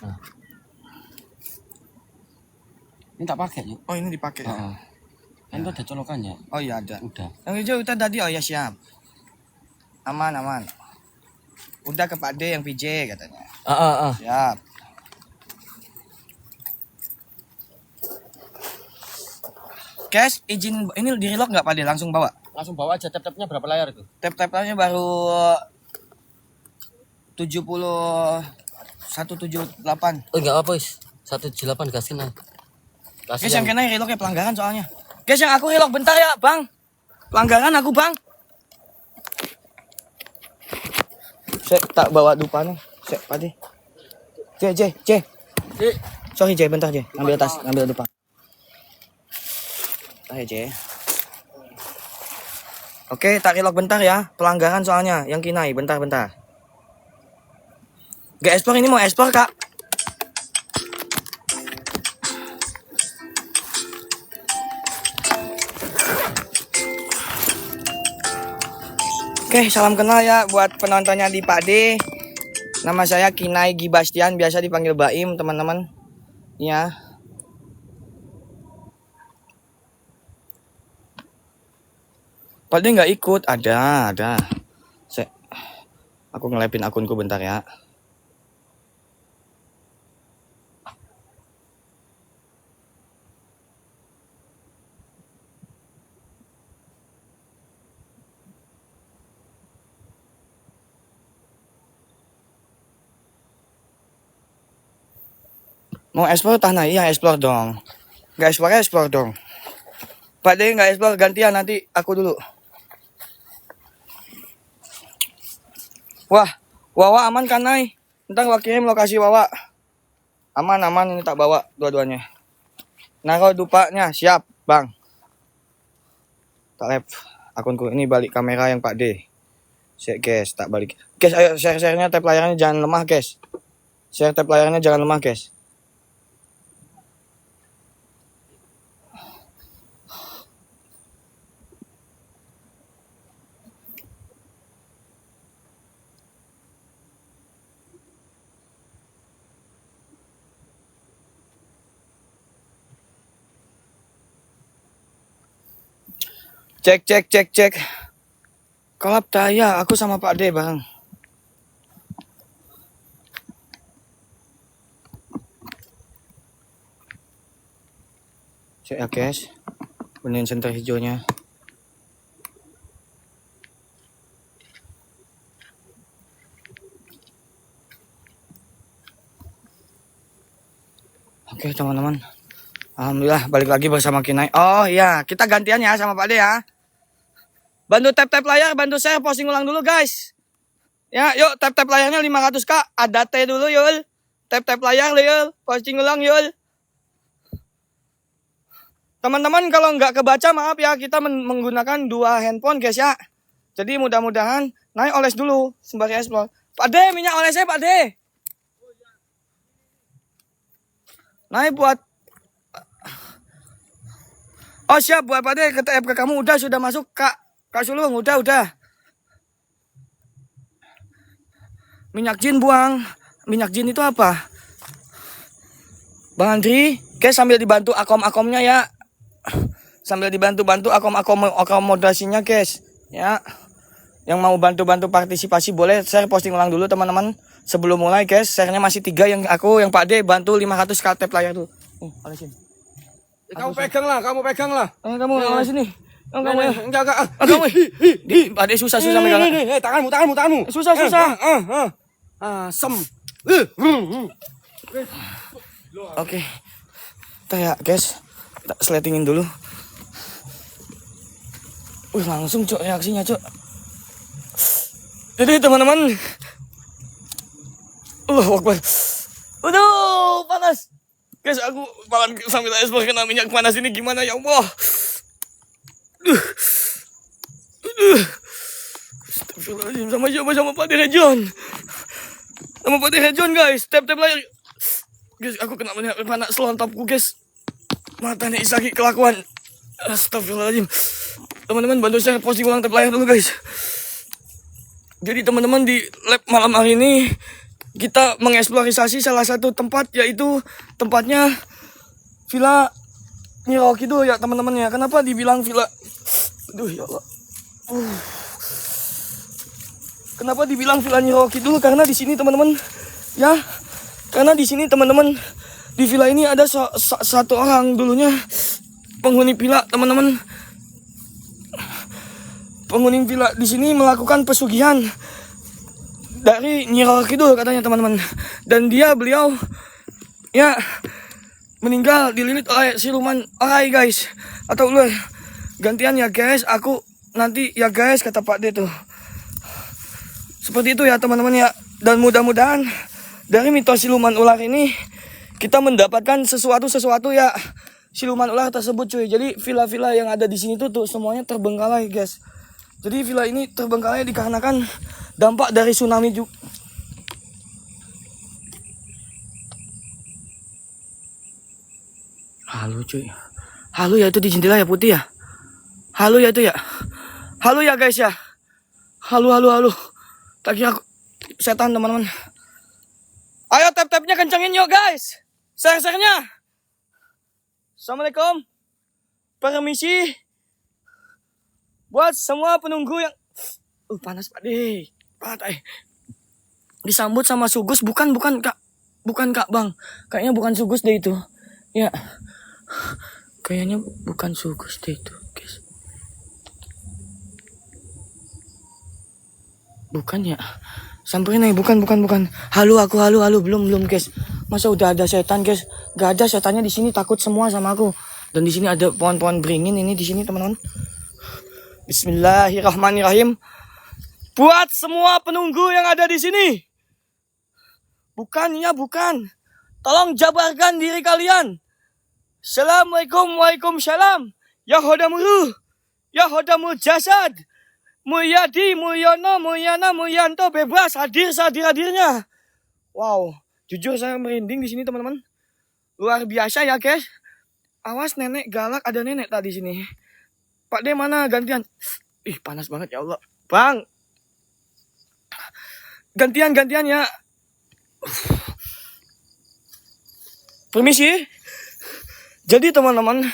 Nah. Ini tak pakai yuk. Oh, ini dipakai. Kan itu ada colokannya. Oh iya ada. Udah. Yang hijau itu tadi. Oh ya siap. Aman. Udah ke Pak D yang PJ katanya. Siap. Guys, izin ini di relock nggak Pak D? Langsung bawa. Langsung bawa aja. Tap-tapnya berapa layar itu? Tap-tapnya baru 178. Oh enggak apa guys. 178 gas kena. Guys yang kena relocknya pelanggaran soalnya. Guys yang aku relock bentar ya bang. Pelanggaran aku bang. Saya tak bawa dupa nih. Saya Pak D. J. Sorry J, bentar J. Ambil tas, ambil dupa. Ayo J. Oke, tak relock bentar ya. Pelanggaran soalnya yang kinai. Bentar. Gak ekspor ini mau ekspor kak. Oke, salam kenal ya buat penontonnya di Pak D. Nama saya Kinai Gibastian, biasa dipanggil Baim teman-teman. Ya. Pak D nggak ikut, ada. Aku ngelepin akunku bentar ya. Mau explore tanah? Iya explore dong. Nggak explore dong. Pak D nggak explore gantian, nanti aku dulu. Wah, Wawa aman kan Nay? Ntar gua kirim lokasi Wawa. Aman ini tak bawa dua-duanya. Naruh dupanya siap bang. Tak lep akunku ini, balik kamera yang Pak D. Share guys, tak balik. Guys ayo share-nya, tap layarnya jangan lemah guys. Share tap layarnya jangan lemah guys. Cek. Kolab daya, aku sama Pak D bang. Cek ya guys, benerin senter hijaunya. Oke teman-teman, alhamdulillah balik lagi bersama Kinai. Oh iya, kita gantian ya sama Pak D ya. Bantu tap layar, bantu share, posting ulang dulu guys. Ya, yuk tap layarnya 500k, ada T dulu yul. Tap layar yul, posting ulang yul. Teman-teman kalau nggak kebaca maaf ya, kita menggunakan dua handphone guys ya. Jadi mudah-mudahan naik oles dulu sembari explore. Pak D, minyak olesnya Pak D. Naik buat. Oh siap buat Pak D, ke TFK kamu udah sudah masuk Kak Sulung, udah. Minyak jin buang. Minyak jin itu apa? Bang Andri, guys sambil dibantu akomnya ya. Sambil dibantu akomodasinya guys. Ya. Yang mau bantu partisipasi boleh share, posting ulang dulu teman-teman. Sebelum mulai guys, share-nya masih 3 yang Pak D bantu 500 KTP layar tuh. Olesin. Kamu pegang lah. Kamu olesin nih. Kamu ya. Enggak. Kamu. Pak D susah megang. Tanganmu. Susah. Asem. Oke. Kita ya guys, kita sletingin dulu. Langsung cok reaksinya cok. Jadi teman-teman, Allahu Akbar. Aduh, panas. Guys, aku malah sambil explore kena minyak panas ini gimana ya Allah. Astagfirullahaladzim, sama Pak D Region. Sama Pak D Region guys, tap layar. Guys, aku kena minyak panas selontopku guys. Matanya Isaki kelakuan. Astagfirullahaladzim. Teman-teman bantu share, posting ulang tap layar dulu guys. Jadi teman-teman di lab malam hari ini kita mengeksplorasi salah satu tempat, yaitu tempatnya Villa Nyi Roro Kidul ya teman-teman ya. Kenapa dibilang villa? Aduh ya Allah. Kenapa dibilang Villa Nyi Roro Kidul? Karena di sini teman-teman ya. Karena di sini teman-teman, di villa ini ada satu orang dulunya penghuni villa teman-teman. Penghuni villa di sini melakukan pesugihan dari Nyi Roro Kidul katanya teman-teman. Dan beliau ya meninggal dililit oleh siluman orai guys, atau ular. Gantian ya guys, aku nanti ya guys kata Pak D tuh. Seperti itu ya teman-teman ya. Dan mudah-mudahan dari mitos siluman ular ini kita mendapatkan sesuatu ya siluman ular tersebut cuy. Jadi villa-villa yang ada di sini tuh semuanya terbengkalai guys. Jadi villa ini terbengkalai dikarenakan dampak dari tsunami juga. Halo cuy. Halo ya, itu di jendela ya putih ya. Halo ya itu ya. Halo ya guys ya. Halo. Tak kira aku setan teman-teman. Ayo tap-tapnya kencengin yuk guys. Share-share-nya. Assalamualaikum. Permisi. Buat semua penunggu yang panas Pak D. Disambut sama Sugus, bukan Kak. Bukan Kak Bang. Kayaknya bukan Sugus deh itu. Ya. Kayaknya bukan Sugus deh itu, guys. Bukan ya. Samperin nih, bukan. Halo, belum guys. Masa udah ada setan guys? Gak ada setannya di sini, takut semua sama aku. Dan di sini ada pohon-pohon beringin ini di sini teman-teman. Bismillahirrahmanirrahim. Buat semua penunggu yang ada di sini. Bukan. Tolong jabarkan diri kalian. Assalamualaikum, waalaikumsalam. Yahodamuru, Yahodamul jasad. Mulyadi, Mulyono, Mulyana, Mulyanto bebas hadir sehadir-hadirnya. Wow, jujur saya merinding di sini teman-teman. Luar biasa ya guys. Awas nenek galak, ada nenek tadi sini. Pak D mana gantian? Ih panas banget ya Allah. Bang. Gantian ya. Permisi. Jadi teman-teman,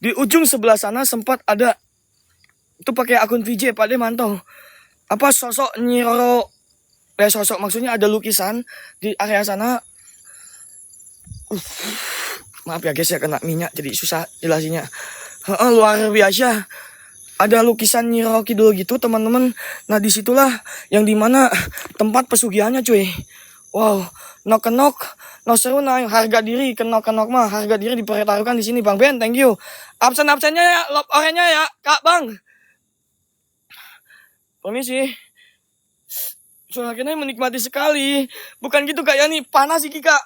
di ujung sebelah sana sempat ada, itu pakai akun VJ Pak D mantau. Apa sosok Nyi Roro, sosok maksudnya ada lukisan di area sana. Maaf ya guys ya, kena minyak jadi susah jelasinnya. Luar biasa. Ada lukisan Nyi Roro Kidul gitu teman-teman. Nah disitulah yang dimana tempat pesugihannya cuy. Wow, nok no seru nah harga diri kenok mah harga diri dipertaruhkan di sini Bang Ben, thank you. Absennya ya, lop oranye ya Kak Bang. Permisi. Suara kena menikmati sekali. Bukan gitu Kak Yani, panas iki Kak.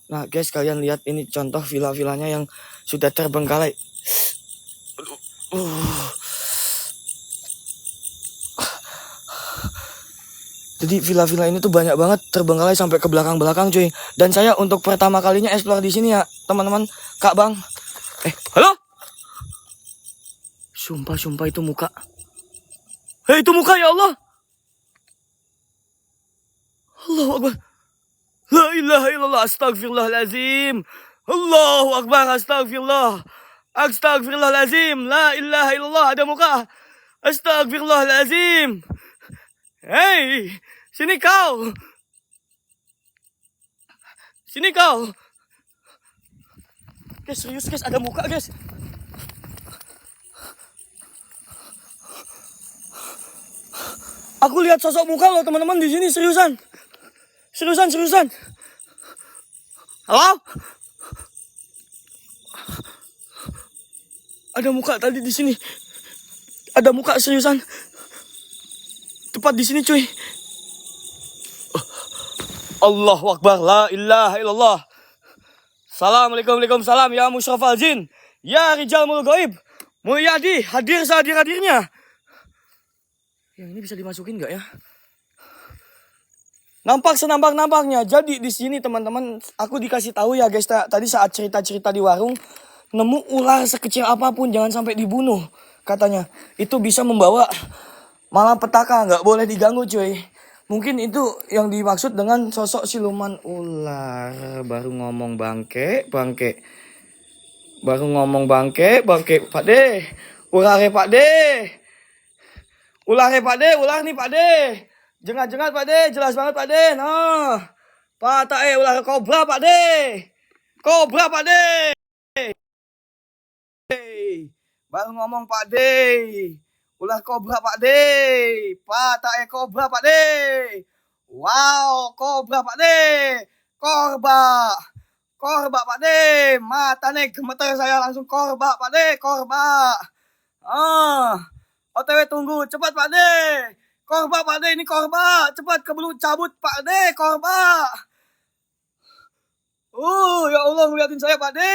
Nah guys, kalian lihat ini contoh villa-villanya yang sudah terbengkalai. Jadi villa-villa ini tuh banyak banget terbengkalai sampai ke belakang-belakang cuy. Dan saya untuk pertama kalinya explore di sini ya teman-teman. Kak Bang. Halo? Sumpah itu muka. Itu muka ya Allah. Allahu Akbar. La ilaha illallah, astagfirullahalazim. Allahu Akbar, astagfirullahalazim. La ilaha illallah, ada muka. Astagfirullahalazim. Hei, sini kau. Guys, serius guys, ada muka guys. Aku lihat sosok muka loh teman-teman di sini, seriusan. Halo? Ada muka tadi di sini. Ada muka seriusan. Tepat di sini cuy. Allahu Akbar, la ilaha illallah. Assalamualaikum, waalaikumsalam ya musyrafal jin. Ya rijal mul gaib. Mulyadi hadir sehadir-hadirnya. Yang ini bisa dimasukin nggak ya? Nampak senampak-nampaknya. Jadi di sini teman-teman, aku dikasih tahu ya guys, tadi saat cerita-cerita di warung, nemu ular sekecil apapun jangan sampai dibunuh katanya. Itu bisa membawa malapetaka, nggak boleh diganggu cuy. Mungkin itu yang dimaksud dengan sosok siluman ular. Baru ngomong bangke. Baru ngomong bangke. Pak De. Ulare Pak De. Ulare Pak De. Ular nih Pak De. Jengat-jengat Pak De. Jelas banget Pak De. Nah. Pak Tae ular kobra Pak De. Kobra Pak De. Baru ngomong Pak De. Ular kobra Pak De. Pak Tae kobra Pak De. Wow, kobra Pak De. Korba. Korba Pak De. Matanya gemeter saya langsung korba Pak De. Korba. OTW tunggu. Cepat Pak De. Korba Pak De, ini korba. Cepat keburu cabut Pak De. Korba. Ya Allah, ngeliatin saya Pak De.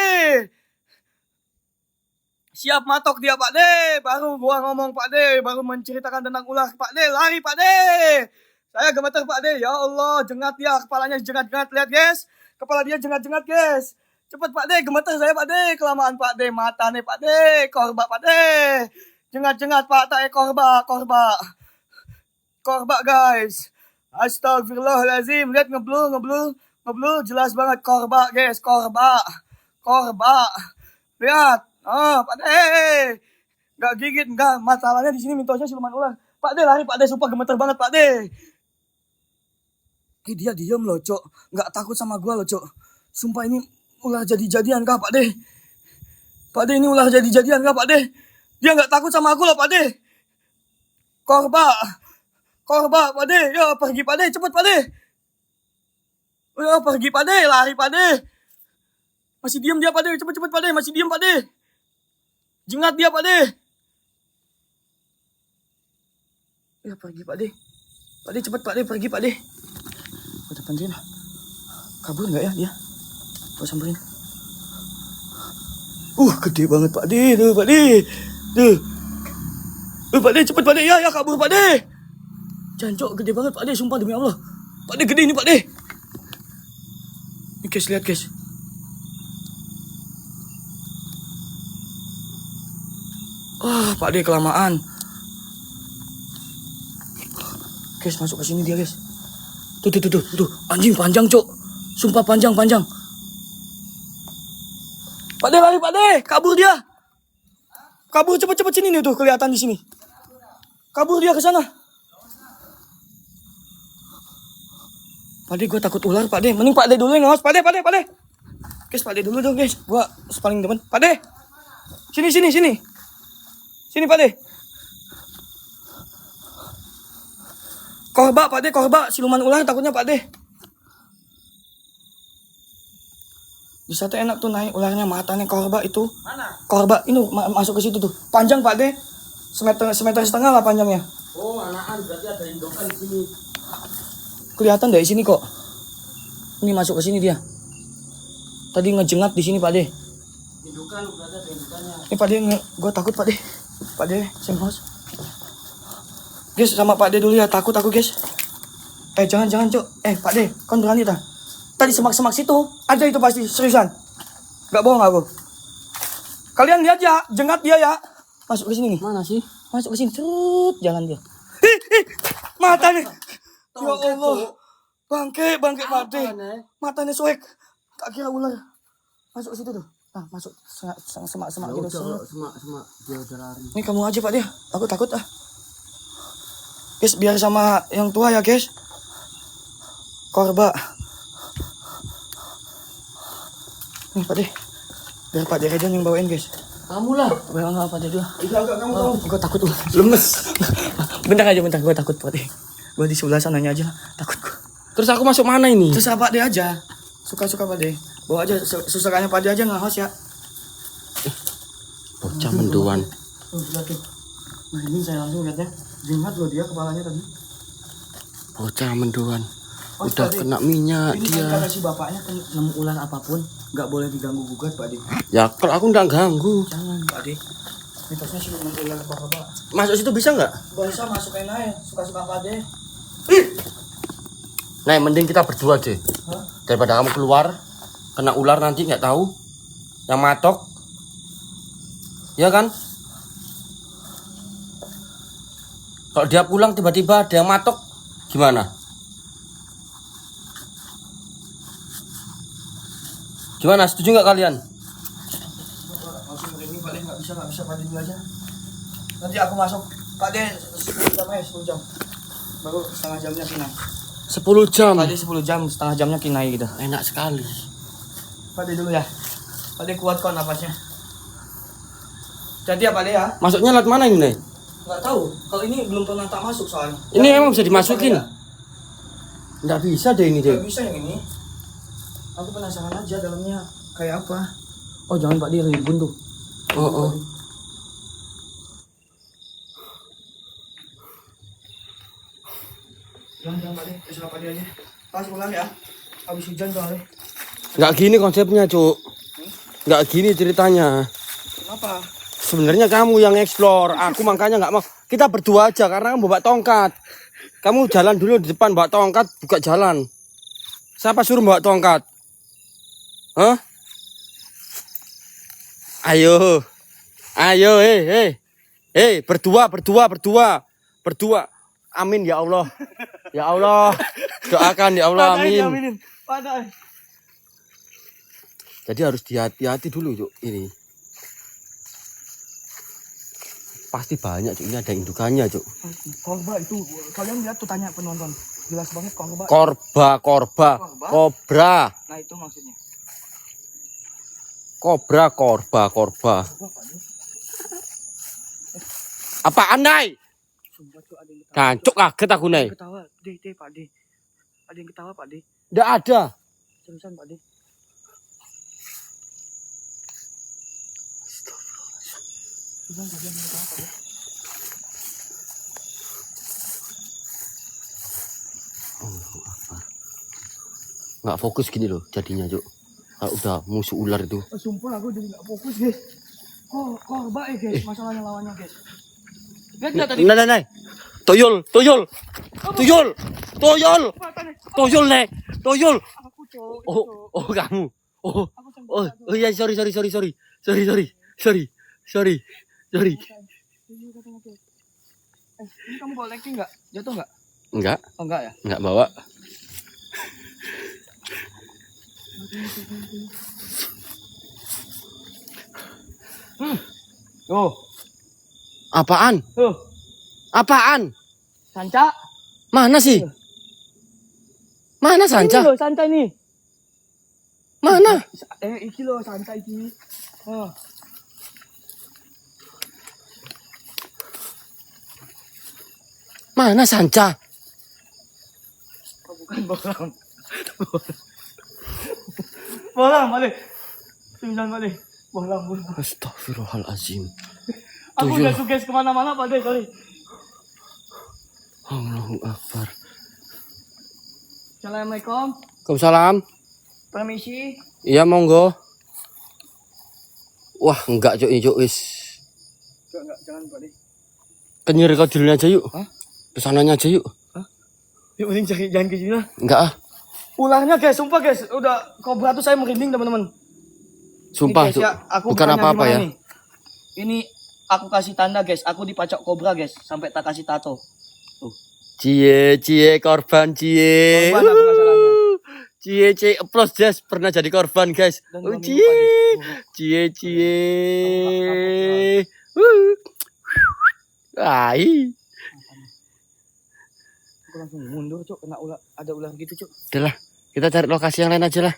Siap matok dia Pak De. Baru gua ngomong Pak De. Baru menceritakan tentang ular Pak De. Lari Pak De. Saya gemeter Pak De. Ya Allah, jengat dia. Kepalanya jengat-jengat. Lihat guys. Kepala dia jengat-jengat guys. Cepat Pak De. Gemeter saya Pak De. Kelamaan Pak De. Matanya Pak De. Korba Pak De. Jengat-jengat Pak Tae korba. Korba. Korba guys. Astagfirullahaladzim. Lihat ngeblur. Jelas banget. Korba guys. Korba. Lihat. Pak De. Gak gigit. Enggak. Masalahnya di sini mitosnya siluman ular. Pak De lari Pak De. Sumpah gemeter banget Pak De. Dia diem loh Cok. Gak takut sama gua loh Cok. Sumpah ini ular jadi-jadian kah Pak De? Pak De ini ular jadi-jadian kah Pak De? Dia gak takut sama aku loh Pak De. Korba Pak De. Ya pergi Pak De. Cepet Pak De. Ya pergi Pak De. Lari Pak De. Masih diem dia Pak De. Cepet Pak De. Masih diem Pak De. Jengat dia Pak De. Ya pergi Pak De. Pak De cepet Pak De. Pergi Pak De. Gue samperin. Kabur gak ya dia? Gue samperin. Gede banget Pak De. Tuh Pak De. Tuh. Pak De cepet Pak De. Ya kabur Pak De. Jancok gede banget Pak De. Sumpah demi Allah. Pak De gede ini Pak De. Ini guys lihat guys. Pak De kelamaan. Guys masuk ke sini dia guys. Tuh. Anjing panjang Cok. Sumpah panjang. Pak De lari Pak De. Kabur dia. Kabur cepet sini nih tuh kelihatan di sini. Kabur dia ke sana. Pak De gue takut ular Pak De. Mending Pak De dulu yang ngawas. Pak De. Guys Pak De dulu dong guys. Gue paling depan. Pak De. Sini. Sini Pak De. Korba Pak De. Siluman ular takutnya Pak De. Di satu enak tuh naik ularnya. Matanya korba itu. Mana? Korba ini masuk ke situ tuh. Panjang Pak De. Semeter setengah lah panjangnya. Oh, anakan berarti ada indukan di sini. Kelihatan dari sini kok. Ini masuk ke sini dia. Tadi ngejengat di sini Pak De. Indukan berarti ada indukannya. Ini Pak De, gue takut Pak De. Pak De, same house. Guys, sama Pak De dulu ya. Takut aku guys. Jangan Cok. Pak De, kan berani tak? Tadi semak-semak situ. Ada itu pasti, seriusan. Gak bohong aku. Kalian lihat ya, jengat dia ya. Masuk ke sini nih. Mana sih? Masuk ke sini. Cerut, jalan dia. Matanya. Ya Allah. Bangke Pak De. Matanya soek. Tak kira ular. Masuk ke situ tuh. Masuk semak-semak gitu. Semak dia udah lari. Ini kamu aja Pak De. Aku takut Guys, biar sama yang tua ya guys. Korba. Nih Pak De. Biar Pak De aja yang bawain guys. Kamu lah. Enggak Pak De dulu. Enggak kamu tahu. Gue takut lemes. Bentar gue takut Pak De. Gue di sebelah sananya aja takut gue. Terus aku masuk mana ini? Terserah Pak De aja. Suka-suka Pak De. Bawa aja susahnya Pak De aja nge-host ya. Bocah menduan. Ini saya langsung lihatnya. Jengat loh dia kepalanya tadi. Bocah menduan. Oh, Udah Pak De, kena minyak ini dia. kata si bapaknya nemu ular apapun nggak boleh diganggu gugat Pak De. Ya kalau aku nggak ganggu. Jangan Pak De. Mitosnya sih nemu ular apa-apa. Masuk situ bisa nggak? Bisa masukin aja suka-suka Pak De. Nah, mending kita berdua deh. Hah? Daripada kamu keluar kena ular nanti nggak tahu. Yang matok. Ya kan? Kalau dia pulang tiba-tiba ada yang matok, gimana? Gimana? Setuju nggak kalian? Langsung ini Pak De, nggak bisa Pak De dulu aja. Nanti aku masuk Pak De 10 jam ya, 10 jam. Baru setengah jamnya kinai. 10 jam. Pak De 10 jam, setengah jamnya kinai gitu. Enak sekali. Pak De dulu ya. Pak De kuat kok napasnya. Jadi ya Pak De ya? Masuknya lewat mana ini, Nay? Nggak tahu. Kalau ini belum pernah tak masuk soalnya. Ini emang bisa dimasukin? Ya? Nggak bisa deh ini deh. Nggak bisa yang ini. Aku penasaran aja dalamnya kayak apa. Oh jangan Pak De, ribun tuh. Oh. Jangan Pak De, terserah Pak De aja. Pas pulang ya. Habis hujan soalnya. Nggak gini konsepnya, Cuk. Nggak gini ceritanya. Kenapa? Sebenarnya kamu yang explore, aku makanya nggak mau. Kita berdua aja karena kamu bawa tongkat. Kamu jalan dulu di depan bawa tongkat, buka jalan. Siapa suruh bawa tongkat? Hah? Ayo, berdua. Amin ya Allah, doakan ya Allah, amin. Padahal. Jadi harus hati-hati dulu, Cuk. Ini pasti banyak, Cuk. Ini ada indukannya, Cuk. Korba itu, kalian lihat tuh, tanya penonton. Jelas banget korba. Kobra. Nah itu maksudnya. Korba. Apaan, Nay? Sumpah tuh ada yang ketawa. Gancuk kaget aku, Nay. Ketawa, Pak De. Ada yang ketawa Pak De. Nggak ada. Seriusan Pak De. Nggak fokus gini loh jadinya, Cuk. Kalau udah musuh ular itu. Sumpah aku jadi nggak fokus guys. Korba guys, masalahnya lawannya guys. Lihat nggak tadi? Nah. Toyol. Nek. Toyol. Aku cowok. Oh, kamu. Oh, iya, sorry. Ini kamu bawa lagi nggak? Jatuh nggak? Enggak, Oh enggak ya? enggak bawa. Tuh. Apaan? Sanca. Mana sih? Mana Sanca? Ini loh sanca ini. Mana? Iki loh sanca iki. Oh. Mana Sanca? Bukan bolang. Bolang balik. Sembilan balik. Bolang. Astagfirullahalazim. Aku udah sukses kemana-mana Pak De, sorry. Allahu Akbar. Assalamualaikum. Waalaikumsalam. Permisi. Iya, monggo. Wah, enggak, Cuk, wis. Enggak, jangan Pak De. Kenyir kau dulunya aja yuk. Hah? Kesananya aja yuk. Yuk mending jangan ke sini lah. Enggak ah. Ularnya guys, sumpah guys, udah kobra tuh saya merinding teman-teman. Sumpah, Ini, guys, ya, aku bukan bukannya apa-apa gimana ya. nih. Ini aku kasih tanda guys, aku dipacok kobra guys, sampai tak kasih tato. Tuh. Cie, korban cie. Korban aku masalahnya. Cie, applause Jess, pernah jadi korban guys. Dan Oh, dua minggu, Pak De. cie. Ai. Aku langsung mundur cuk, kena ular, ada ular gitu cuk. Udah lah, kita cari lokasi yang lain aja lah.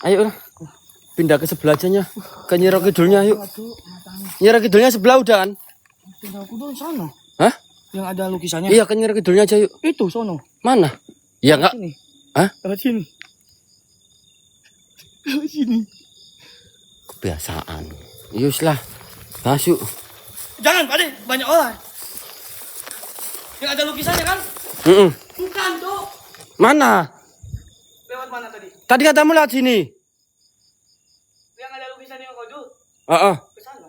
Ayo lah. Pindah ke sebelah aja nya. Ke Nyiro Kidulnya yuk. Aduh, matanya. Nyiro Kidulnya sebelah udah kan? Tinggal aku dulu sana. Hah? Yang ada lukisannya. Iya, ke Nyiro Kidulnya aja yuk. Itu sono. Mana? Ya enggak. Sini. Hah? Lewat sini. Lewat sini. Kebiasaan. Yus lah. Masuk. Jangan, Pak De, banyak orang. Yang ada lukisannya kan? Bukan, Cuk. Mana? Lewat mana tadi? Tadi katamu lewat sini. Yang ada lukisannya kau dulu. Heeh. Ke sana.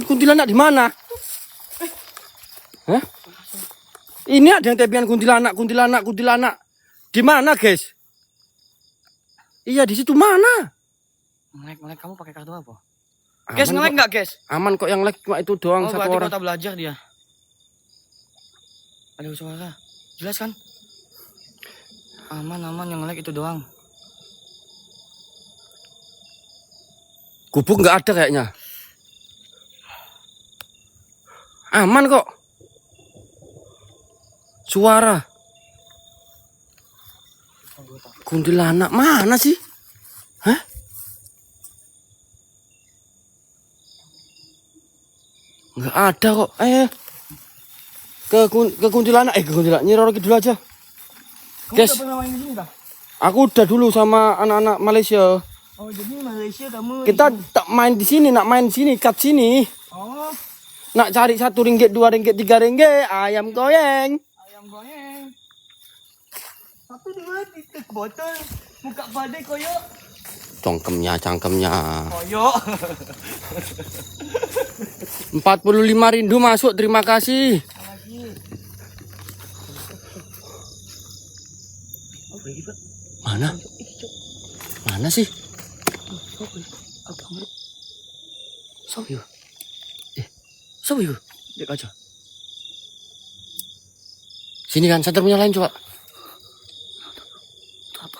Kuntilanak di mana? Hah? Ini ada yang tepian kuntilanak. Di mana, guys? Iya, di situ mana? Ngelek kamu pakai kartu apa? Aman Guys, ngelek kok. enggak, guys? Aman kok, yang like cuma itu doang, Oh, satu berarti orang. kota belajar dia. Ada suara. Jelas kan? Aman yang nge-lag itu doang. Gubuk nggak ada kayaknya. Aman kok. Suara. Kuntilanak mana sih? Hah? Nggak ada kok. Ke kuntilanak. Ke kuntilanak. Nyi Roro dulu aja. Kamu Guys. udah pernah main di sini kah? Aku udah dulu sama anak-anak Malaysia. Oh, jadi Malaysia kamu. Kita tak main di sini, nak main di sini, kat sini. Oh, Nak cari RM1, RM2, RM3, ayam goyeng. ayam goreng. Tapi dua titik botol. Muka badai koyok. Cangkemnya. Koyok. 45 rindu masuk, terima kasih. Lagi. Mana? Mana sih? Siapa itu? Dek aja. Sini kan, senter punya lain coba. Itu apa?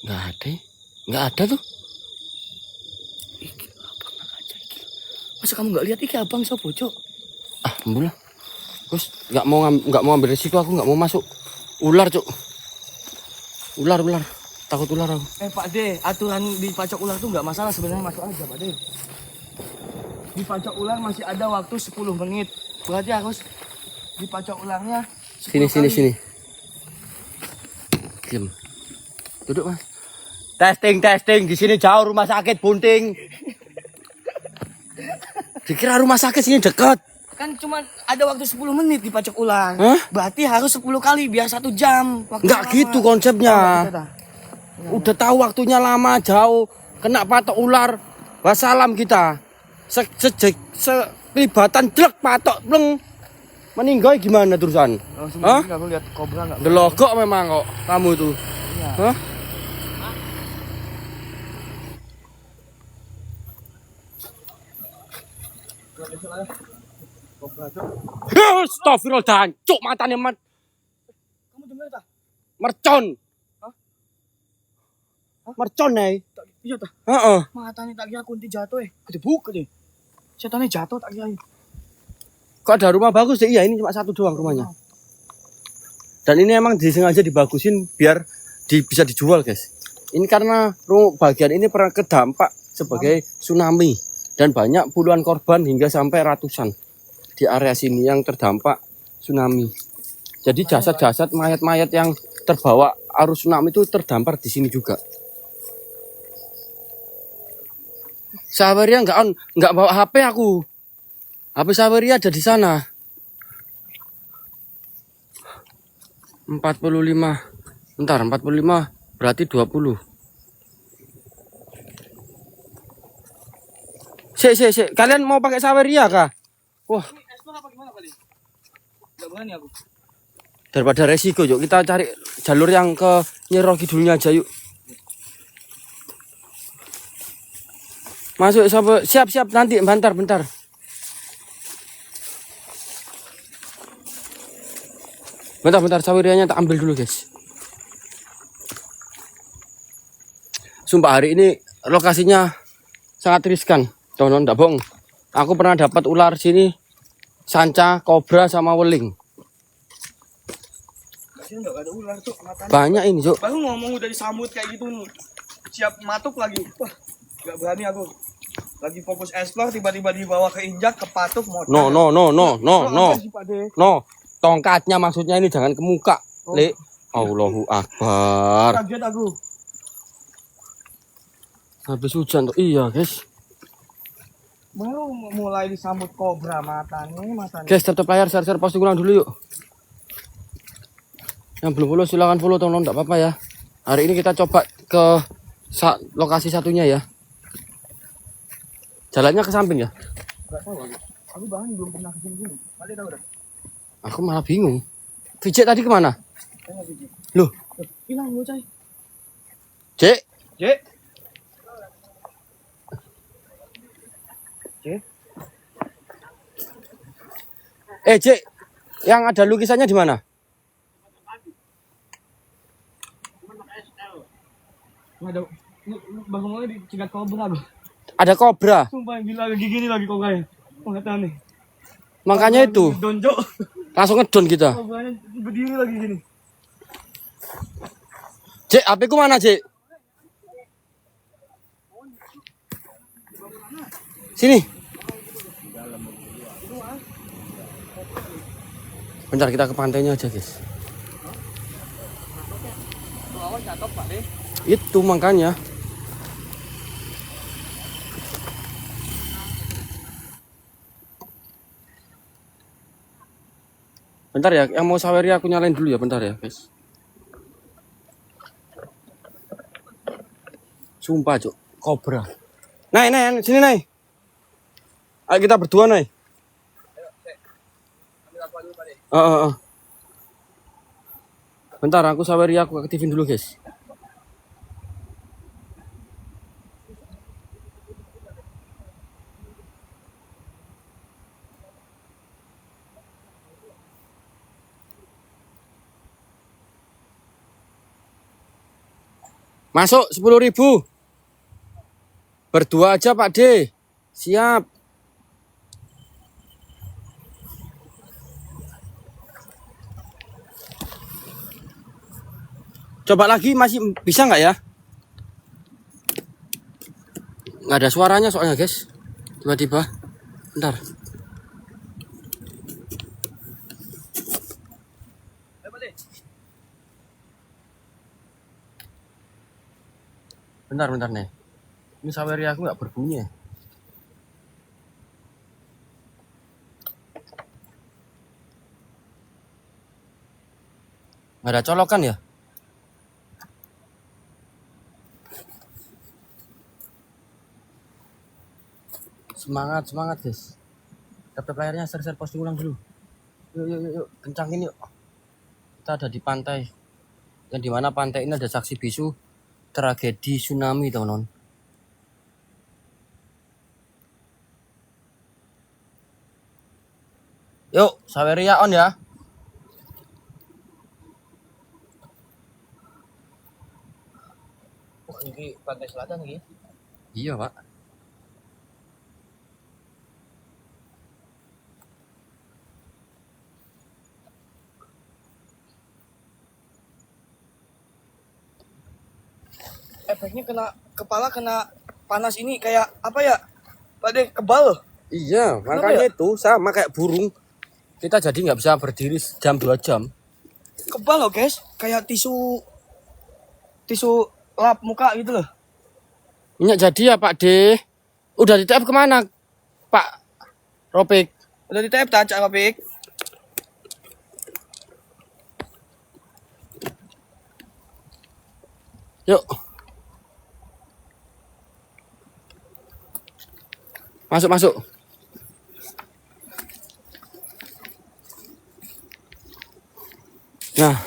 Nggak ada. Nggak ada tuh. Iki abang aja iki. Masa kamu nggak lihat iki abang sopo, Cok? Ah, ambil lah. Terus nggak mau ambil resiko, aku nggak mau masuk. Ular, Cuk. Ular. Takut ular aku. Pak De, aturan di pacok ular tuh nggak masalah sebenarnya, masuk aja Pak De. Di pacok ular masih ada waktu 10 menit. Berarti harus di pacok ularnya 10 kali. Sini. Diam. Duduk, Mas. Testing. Di sini jauh rumah sakit Bunting. Dikira rumah sakit sini dekat. Kan cuma ada waktu 10 menit di pacok ular. Hah? Berarti harus 10 kali biar 1 jam. Nggak gitu konsepnya. Udah tahu waktunya lama, jauh, kena patok ular. Wassalam kita. Kelibatan jelek patok pleng. Meninggal gimana terusan? Hah? Aku lihat kobra enggak? Delogok memang kok kamu tuh. Iya. Hah? Astagfirullah, jancuk matanya Kamu dengar tak? mercon. Mercon nih. Iya tak? Heeh. Matanya tak kira kunti jatuh Kedebuk deh. Setannya jatuh tak kira. Kok ada rumah bagus deh? Iya, ini cuma satu doang rumahnya. Dan ini emang disengaja dibagusin biar bisa dijual, guys. Ini karena bagian ini pernah kedampak sebagai tsunami dan banyak puluhan korban hingga sampai ratusan di area sini yang terdampak tsunami. Jadi jasad-jasad mayat-mayat yang terbawa arus tsunami itu terdampar di sini juga. Saweria nggak bawa HP aku. HP Saweria ada di sana. 45. Bentar, 45 berarti 20. Sik. Kalian mau pakai Saweria kah? Wah, Explore apa gimana kali? Enggak berani aku. daripada resiko yuk kita cari jalur yang ke Nyi Roro Kidulnya aja yuk. Masuk sampai siap nanti bentar. Bentar Sawerianya tak ambil dulu guys. Sumpah hari ini lokasinya sangat riskan. Tonton enggak bohong. Aku pernah dapat ular sini, sanca, kobra sama weling. Kasihan enggak ada ular, Cuk. Matanya. Banyak ini, Cuk. Baru ngomong udah disambut kayak gitu. Siap matuk lagi. Wah, enggak berani aku. Lagi fokus explore tiba-tiba dibawa ke injak, ke patuk, motor. No. Tongkatnya maksudnya ini jangan ke muka, Le. Allahu Akbar. Kaget aku. Habis hujan tuh. Iya, guys. Baru mulai disambut kobra matanya. Guys, tetap layar share posting ulang dulu yuk. Yang belum follow silahkan follow, tolong enggak apa-apa ya. Hari ini kita coba ke lokasi satunya ya. Jalannya ke samping ya? Enggak tahu aku. Aku bahkan belum pernah kesini. Tadi tahu dah. Aku malah bingung. Vijay tadi kemana? Tanya Cici. Loh, Hilang bocah. Cek. Cek. Cek. Yang ada lukisannya di mana? Ada bangunnya dicegat kobra bang. Ada kobra. Sumpah gila lagi gini lagi kobranya. Pengertian nih. Makanya itu Donjok. langsung ngedon kita. Kobranya berdiri lagi gini. Cek, HP ku mana, Cek? Sini. Bentar kita ke pantainya aja, guys. Itu makanya. Bentar ya, yang mau saweri aku nyalain dulu ya, bentar ya, guys. Sumpah, Cuk, kobra. Nay, sini, Nay. Ayo kita berdua, Nay. Bentar, aku saweri aku aktifin dulu, guys. Masuk 10.000. Berdua aja, Pak D. Siap. Coba lagi, masih bisa nggak ya? Nggak ada suaranya soalnya, guys. Tiba-tiba. Bentar. Bentar nih. Ini saweri aku nggak berbunyi ya. Nggak ada colokan ya? Semangat guys. Tap layarnya, share posting ulang dulu. Yuk, kencangin yuk. Kita ada di pantai. Yang dimana pantai ini ada saksi bisu tragedi tsunami, teman-teman. Yuk, saweria on ya. Oh, ini pantai selatan nih. Iya, Pak. Efeknya kepala kena panas ini kayak apa ya? Pak De, kebal. Iya, makanya itu sama kayak burung. Kita jadi nggak bisa berdiri jam 2 jam. Kebal loh guys, kayak tisu lap muka gitu loh. Minyak jadi ya Pak D. Udah di TF kemana Pak Ropik? Udah di tap tak, Cak Rapik? Yuk. Masuk. Nah,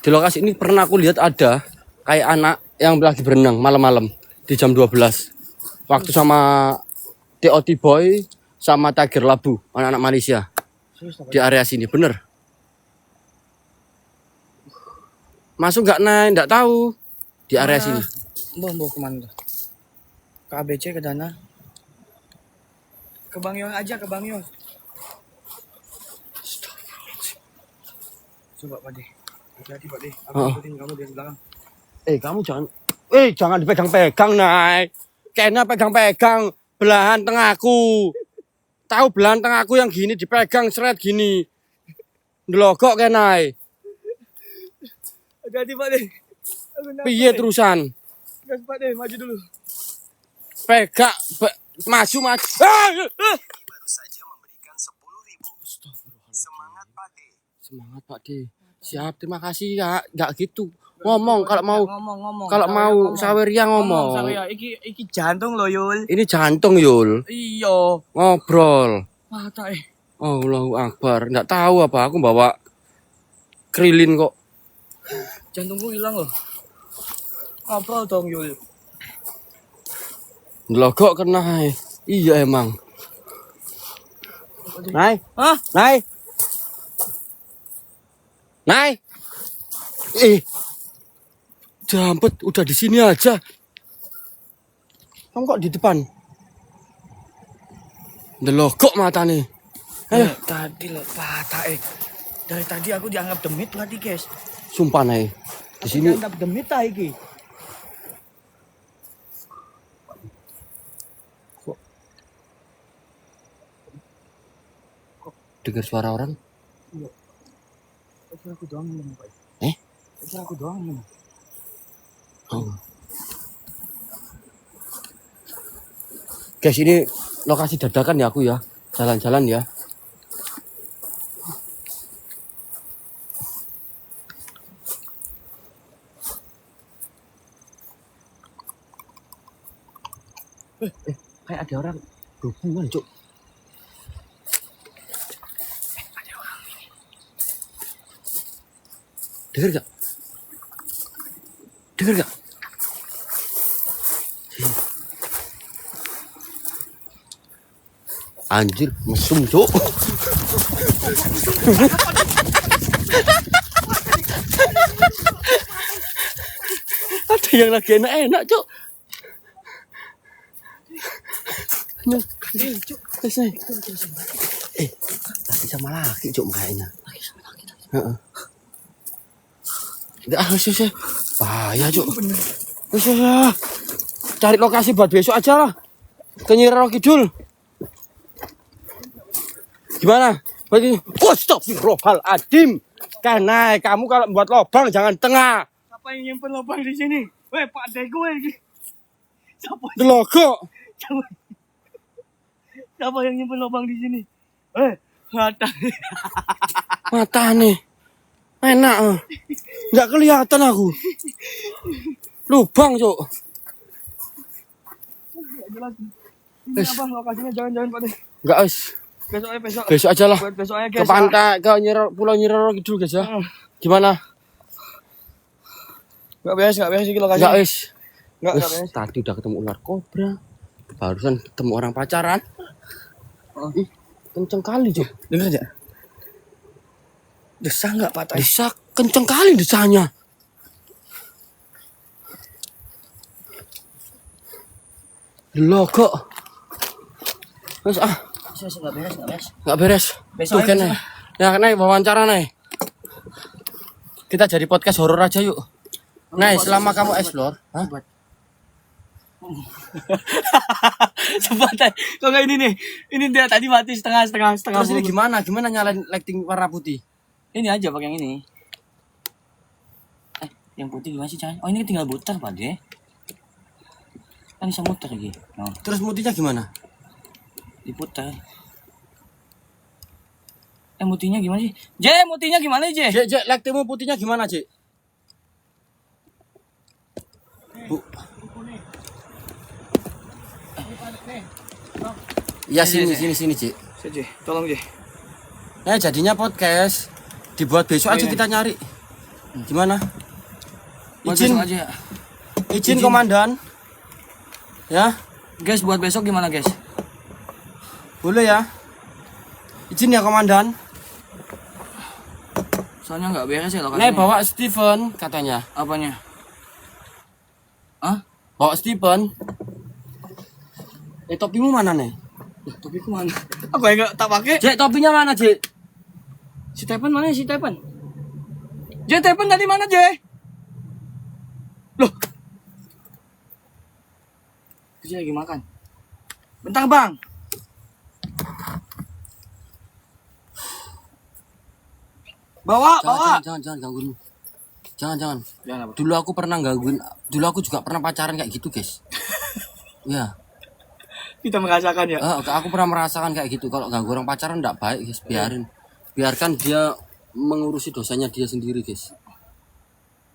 di lokasi ini pernah aku lihat ada kayak anak yang lagi berenang malam-malam di jam 12. Waktu sama TOT Boy sama Tiger Labu, anak-anak Malaysia. Di area sini, bener. Masuk nggak naik, nggak tahu. Di area sini. Bawa kemana tuh? Ke ABC, ke Dana. Ke Bang Yos aja, ke Bang Yos. Coba Pak De. Hati-hati Pak De. Aku ikutin kamu dari belakang. Kamu jangan dipegang-pegang, Nay. Kayaknya pegang-pegang belahan tengahku. Tahu belahan tengahku yang gini dipegang seret gini. Ndelogok kayak Nay. Hati-hati Pak De. Piye terusan? Gas Pak De, maju dulu. Pegak, maju. Baru saja memberikan 10.000. Semangat Pak D. Semangat Pak D. Siap, terima kasih ya. Nggak gitu. Ngomong kalau mau. Ngomong. Kalau mau saweria ngomong. Saweria, iki jantung loh Yul. Ini jantung Yul. Iya. Ngobrol. Mata Allahu Akbar. Nggak tahu apa. Aku bawa krilin kok. Jantungku hilang loh. Ngobrol dong Yul. Ndelogok kena. Iya emang. Nay. Hah? Nay. Jampet, udah di sini aja. Kamu kok di depan? Delogok mata nih. Ayo, Tadi lo patah Dari tadi aku dianggap demit tadi guys. sumpah nih. Di sini Dianggap demit iki. dengar suara orang. Kira aku doang nih, Pak. Kira aku doang nih. Oh. Guys, ini lokasi dadakan ya aku ya. Jalan-jalan ya. Kayak ada orang berhubungan, Cuk. Ada orang ini. Dengar gak? Dengar gak? Anjir, mesum, Cuk. Ada yang lagi enak-enak, Cuk. Laki sama laki, Cuk, kayaknya. Laki sama laki. Heeh. Udah, bahaya, Cuk. Cari lokasi buat besok aja lah. Ke Nyi Roro Kidul. Gimana? Bagi. Astagfirullahaladzim. Kanai, kamu kalau buat lubang jangan tengah. Siapa yang nyimpen lubang di sini? Weh, Pak Dego ini. Delogok. Siapa yang nyimpen lubang di sini? Mata nih. Enak. Nggak kelihatan aku. Lubang, Cuk. Ini apa lokasinya? Jangan-jangan Pak De. Enggak, wis. Besok. Besok aja lah. Buat besok aja Ke guys. pantai, ke Pulau Nyi Roro Kidul, guys ya. Gimana? Enggak beres iki lokasinya. Enggak, wis. Enggak Wis, beres. tadi udah ketemu ular kobra. Barusan ketemu orang pacaran. Ih, kenceng kali, Cuk. Dengar aja. Desah enggak patah? Bisa kenceng kali desanya. Logo. Wes enggak beres. Besok Tuh aja, kan. Ya Nay, wawancara Nay. Kita jadi podcast horor aja yuk. Nay, selama kamu explore, hah? Sebatai. Kok enggak ini nih? Ini dia tadi mati setengah. Terus ini gimana? Gimana nyalain lighting warna putih? Ini aja pakai yang ini. Yang putih gimana sih, Chan? Oh, ini tinggal muter, Pak De. Kan bisa muter lagi. Oh, Terus putihnya gimana? diputar. Mutinya gimana sih? Mutinya gimana, J? Jek, lightingmu putihnya gimana, Jek? Bu. Ya sini, Cik. J, tolong, J. Nah, jadinya podcast dibuat besok aja Iya. kita nyari. Gimana? Buat Izin, besok aja. izin komandan. Ya, Guys, buat besok gimana, guys? boleh ya. Izin ya komandan. Soalnya nggak beres ya Nih lokasinya. bawa Steven katanya. Apanya? Hah? Bawa Steven. Topimu mana nih? Topiku mana? Aku yang nggak tak pakai. Jek, topinya mana, Jek? Si Tepen mana ya, si Tepen? Tepen tadi mana, J? Loh. Dia lagi makan. Bentar, Bang. Bawa. Jangan gangguin. Jangan. Jangan apa? Dulu aku pernah gangguin. Dulu aku juga pernah pacaran kayak gitu, guys. Ya, Kita merasakan ya. aku pernah merasakan kayak gitu. Kalau ganggu orang pacaran enggak baik, guys. Biarkan dia mengurusi dosanya dia sendiri, guys.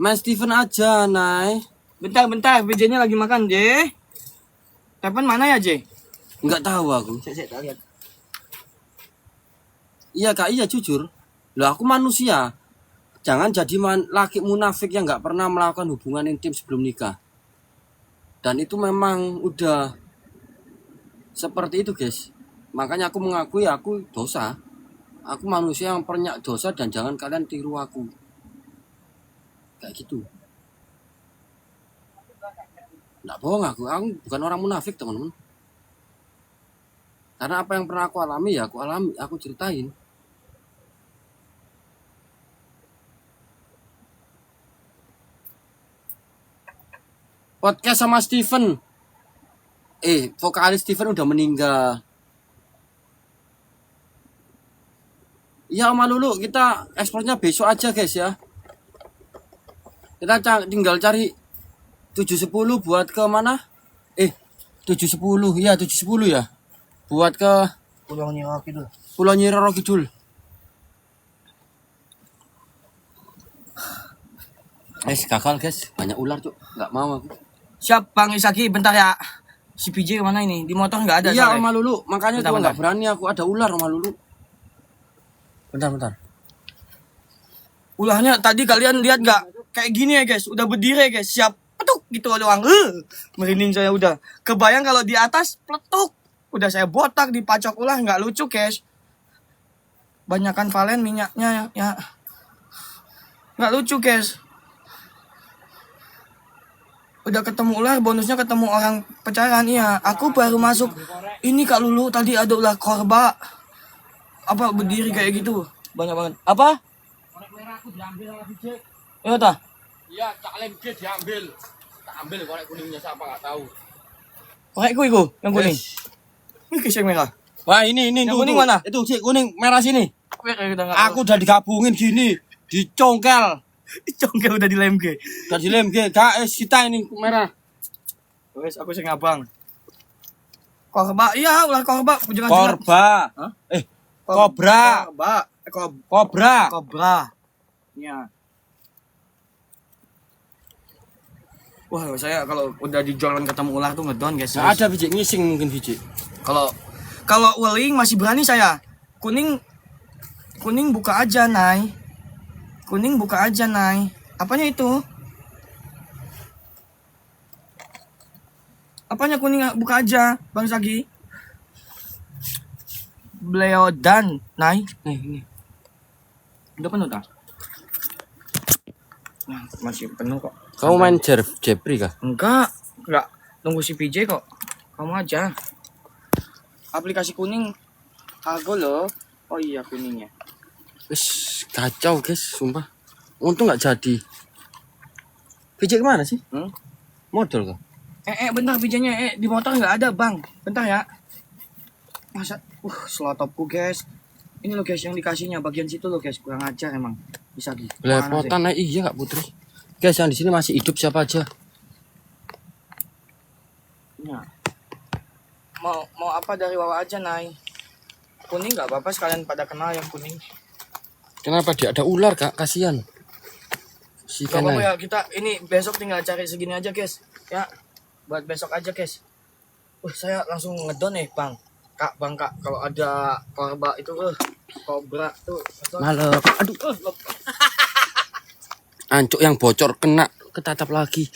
Main Steven aja, Nay. Bentar. BJ-nya lagi makan, J. Tepen mana ya, J? Enggak tahu aku. Saya tak lihat. Iya, Kak, iya jujur. Loh, aku manusia. Jangan jadi laki munafik yang nggak pernah melakukan hubungan intim sebelum nikah. Dan itu memang udah seperti itu, guys. Makanya aku mengakui aku dosa. Aku manusia yang banyak dosa dan jangan kalian tiru aku. Kayak gitu. Nggak bohong aku bukan orang munafik teman-teman. Karena apa yang pernah aku alami ya aku ceritain. Podcast sama Steven. Vokalis Steven udah meninggal. Ya Oma Lulu, kita ekspornya besok aja guys ya. Kita tinggal cari 710 buat ke mana? 710 ya 710 ya. Buat ke Pulau Nyiro Kidul. Pulau Nyiro Kidul. Gagal guys, banyak ular cuk, nggak mau aku. Siap Bang Isaki, bentar ya. Si PJ kemana ini? Di motor nggak ada. Iya soalnya. Oma Lulu, makanya Bentar, gua nggak bentar. berani aku ada ular Oma Lulu. Bentar. Ulahnya tadi kalian lihat nggak? Kayak gini ya guys, udah berdiri guys, siap petuk gitu doang. Merinding saya udah. Kebayang kalau di atas peletuk. Udah saya botak dipacok ulah, nggak lucu guys. Banyakan valen minyaknya ya. Nggak lucu guys. Udah ketemu ular, bonusnya ketemu orang pacaran. Iya, aku baru masuk. Ini Kak Lulu tadi ada ular korba. Apa berdiri kayak gitu? Banyak banget. Apa? Korek merah aku diambil sama DJ. Ya tah. Iya, Cak Lemge diambil. Tak ambil korek kuningnya siapa nggak tahu. Korek iku yang kuning. Ini kisah merah. Wah ini Yang tuh, kuning tuh. mana? Itu sih kuning merah sini. Udah Aku udah digabungin gini, dicongkel. congkel udah di lemge. Udah di Lemge, gak sita ini merah. Wes aku sing abang. Korba, iya ular korba. Korba. Hah? Kobra. Kobra. Kobra. Iya. Wah, saya kalau udah di jalan ketemu ular tuh ngedon guys. Gak ada biji ngising mungkin biji. Kalau weling masih berani saya. Kuning buka aja, Nay. Kuning buka aja, Nay. Apanya itu? Apanya kuning buka aja, Bang Sagi? Bleodan, Nay. Nih, ini. Udah penuh tak? Nah, masih penuh kok. Kamu main Jepri kah? Enggak. Tunggu si PJ kok. Kamu aja. Aplikasi kuning Argo loh. Oh iya kuningnya. Wis kacau guys, sumpah. Untung nggak jadi. Biji kemana sih? Modal kah? Bentar PJ-nya. Di motor nggak ada, Bang. Bentar ya. Masa selotopku, guys. Ini loh guys yang dikasihnya bagian situ loh guys. Kurang ajar emang. Bisa gitu. Belepotan iya Kak Putri. Guys yang di sini masih hidup siapa aja? Nah. Mau apa dari Wawa aja, Nay? Kuning nggak apa-apa sekalian pada kenal yang kuning. Kenapa dia ada ular Kak? Kasihan. Si Gak apa-apa Kenai. ya, kita ini besok tinggal cari segini aja guys. Ya, buat besok aja guys. Saya langsung ngedon nih Bang. Bang Kak, kalau ada korba itu kobra tuh. Malam. Aduh. Ancuk yang bocor kena ketatap lagi.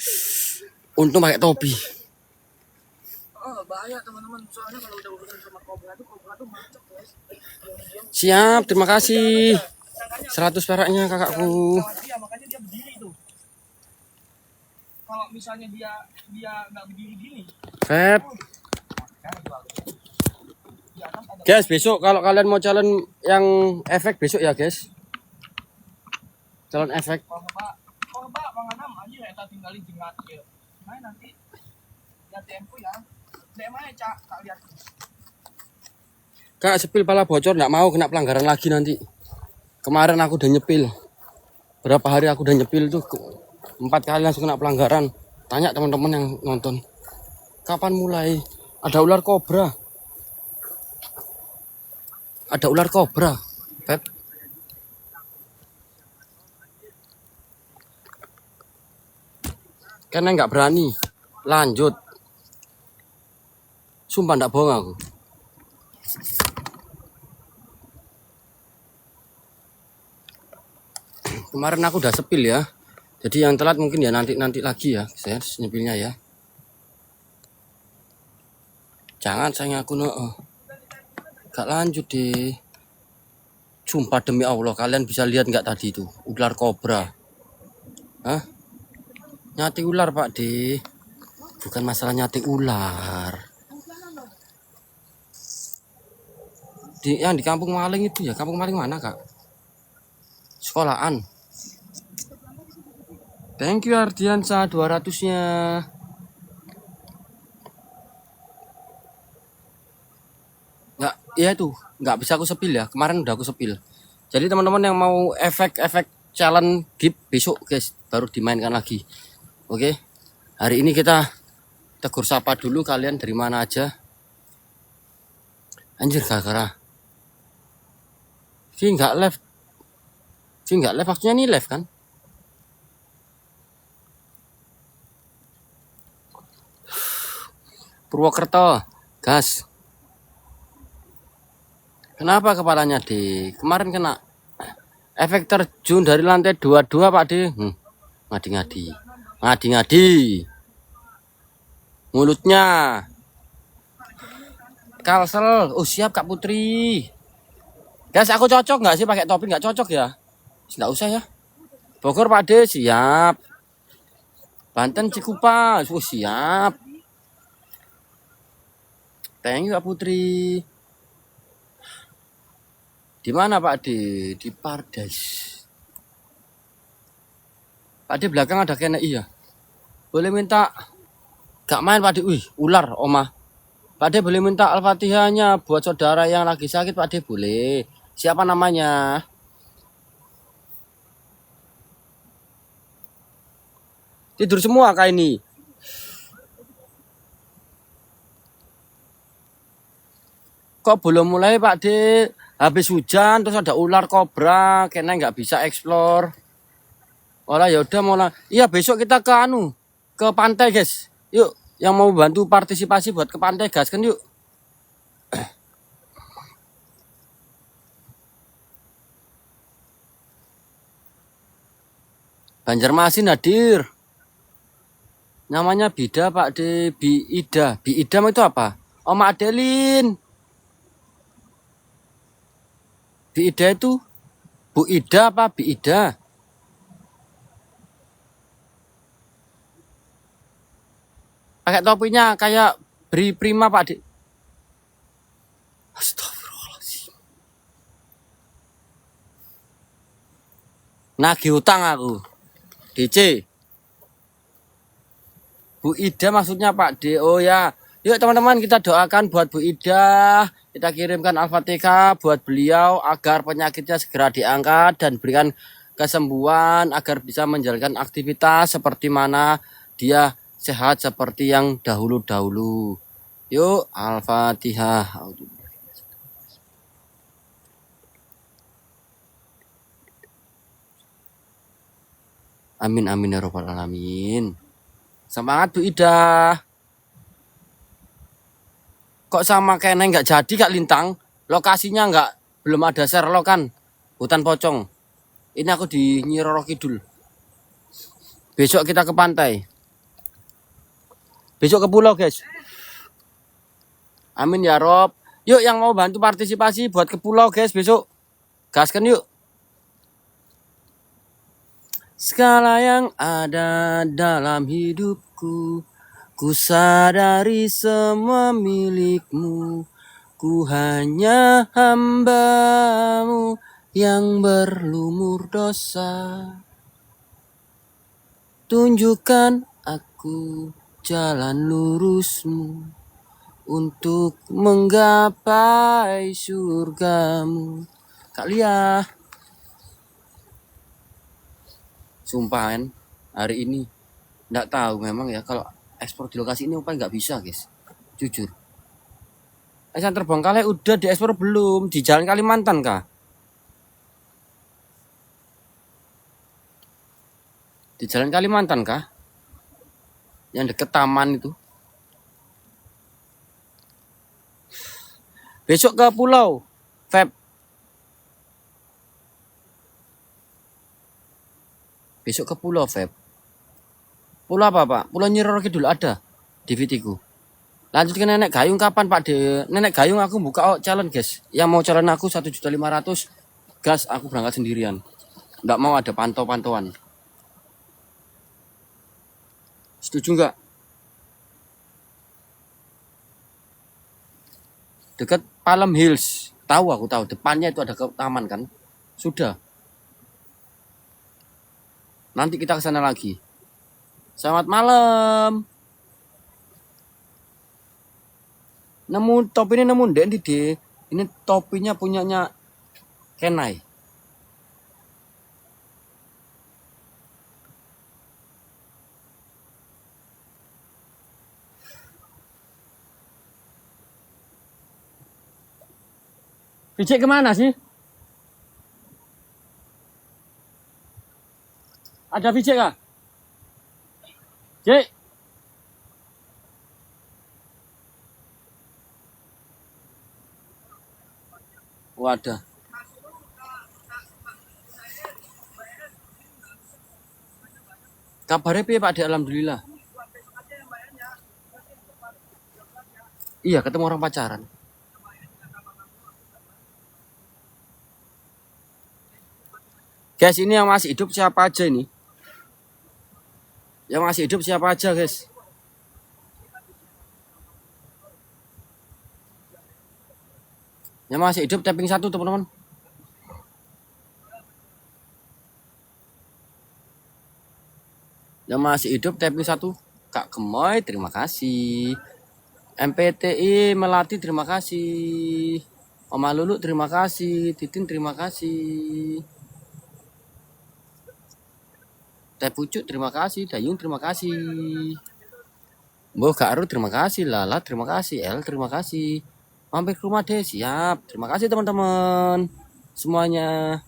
Untung pakai topi. Bahaya teman-teman. Soalnya kalau udah urusan sama kobra tuh macet guys. Siap, terima kasih. 100 peraknya kakakku. Dia makanya dia berdiri tuh. Kalau misalnya dia nggak berdiri gini. Feb. Guys, besok kalau kalian mau calon yang efek besok ya guys. Calon efek. Korba Bang Anam anjir eta tinggalin jengat ieu. Main nanti lihat tempo ya. DM aja Cak lihat. Kak, sepil pala bocor nggak mau kena pelanggaran lagi nanti. Kemarin aku udah nyepil. Berapa hari aku udah nyepil tuh 4 kali langsung kena pelanggaran. Tanya teman-teman yang nonton. Kapan mulai? Ada ular kobra. Ada ular kobra. Pep. Karena nggak berani. Lanjut. Sumpah nggak bohong aku. Kemarin aku udah sepil ya. Jadi yang telat mungkin ya nanti lagi ya. Saya nyepilnya ya. Jangan sayang aku gak lanjut deh. Sumpah demi Allah kalian bisa lihat nggak tadi itu ular kobra. Hah? Nyati ular Pak D. bukan masalah nyati ular. Yang di Kampung Maling itu ya, Kampung Maling mana kak? Sekolahan. Thank you Ardiansa 200-nya. Nggak, ya itu nggak bisa aku sepil ya. Kemarin udah aku sepil. Jadi teman-teman yang mau efek-efek challenge gift besok guys baru dimainkan lagi. Oke. Hari ini kita tegur sapa dulu kalian dari mana aja. Anjir gara-gara Vi nggak live. Vi nggak live waktunya nih live kan? Purwokerto, gas. Kenapa kepalanya di kemarin kena efek terjun dari lantai 22 Pak D. Ngadi-ngadi. Ngadi-ngadi. Mulutnya. Kalsel. Oh siap Kak Putri. Guys, aku cocok nggak sih pakai topi? Nggak cocok ya? Nggak usah ya. Bogor Pak D siap. Banten Cikupa. Oh siap. Thank you Kak Putri. Di mana Pak D? Di Pardes. Pak D belakang ada KNI ya? Boleh minta gak main Pak D? Wih, ular Oma. Pak D boleh minta Al-Fatihahnya buat saudara yang lagi sakit Pak D boleh. Siapa namanya? Tidur semua kak ini. Kok belum mulai Pak D? Habis hujan terus ada ular kobra, kayaknya nggak bisa explore. Olah ya udah mulai. Iya besok kita ke pantai guys. Yuk, yang mau bantu partisipasi buat ke pantai gas kan yuk. Banjarmasin hadir. Namanya Bida Pak D, Biida. Biida itu apa? Oma Adelin. Biida itu Bu Ida apa Biida? Pakai topinya kayak Bri Prima Pak D. Astagfirullahaladzim. Nagih utang aku. DC. Bu Ida maksudnya Pak D. Oh ya. Yuk teman-teman kita doakan buat Bu Ida. Kita kirimkan Al-Fatihah buat beliau agar penyakitnya segera diangkat dan berikan kesembuhan agar bisa menjalankan aktivitas seperti mana dia sehat seperti yang dahulu-dahulu. Yuk Al-Fatihah. Amin amin ya rabbal alamin. Semangat Bu Ida. Kok sama kayak nggak jadi Kak Lintang? Lokasinya belum ada Sherlock kan? Hutan pocong. Ini aku di Nyi Roro Kidul. Besok kita ke pantai. Besok ke pulau guys. Amin ya Rob. Yuk yang mau bantu partisipasi buat ke pulau guys besok. Gaskan yuk. Segala yang ada dalam hidupku, ku sadari semua milikmu. Ku hanya hambamu yang berlumur dosa. Tunjukkan aku jalan lurusmu untuk menggapai surgamu. Kak Lia. Sumpah kan, hari ini nggak tahu memang ya kalau ekspor di lokasi ini apa nggak bisa guys, jujur. Esan Terbengkalai udah diekspor belum? Di Jalan Kalimantan kah? Di Jalan Kalimantan kah? Yang deket taman itu. Besok ke pulau Feb. Besok ke pulau Feb. Pulau apa Pak? Pulau Nyi Roro Kidul ada di VT-ku. Lanjut ke Nenek Gayung kapan Pak De? Nenek Gayung aku buka challenge guys. Yang mau challenge aku 1.500.000 gas aku berangkat sendirian. Nggak mau ada pantau-pantauan. Setuju nggak? Dekat Palm Hills. Tahu, aku tahu. Depannya itu ada ke taman kan. Sudah. Nanti kita ke sana lagi. Selamat malam. Nemu topi ini, nemu ndek ndi, De. Ini topinya punyanya Kenai. Picek kemana sih? Ada picek kah? Cek. Wadah. Kabarnya piye Pak De? Alhamdulillah. Iya, ketemu orang pacaran. Guys, ini yang masih hidup siapa aja ini? Yang masih hidup siapa aja, guys? Yang masih hidup tapping 1, teman-teman. Yang masih hidup tapping 1. Kak Gemoy, terima kasih. MPTI Melati, terima kasih. Oma Lulu, terima kasih. Titin, terima kasih. Teh Pucuk, terima kasih. Dayung, terima kasih. Mbok Garu, terima kasih. Lala, terima kasih. El, terima kasih. Mampir ke rumah deh, siap. Terima kasih teman-teman semuanya.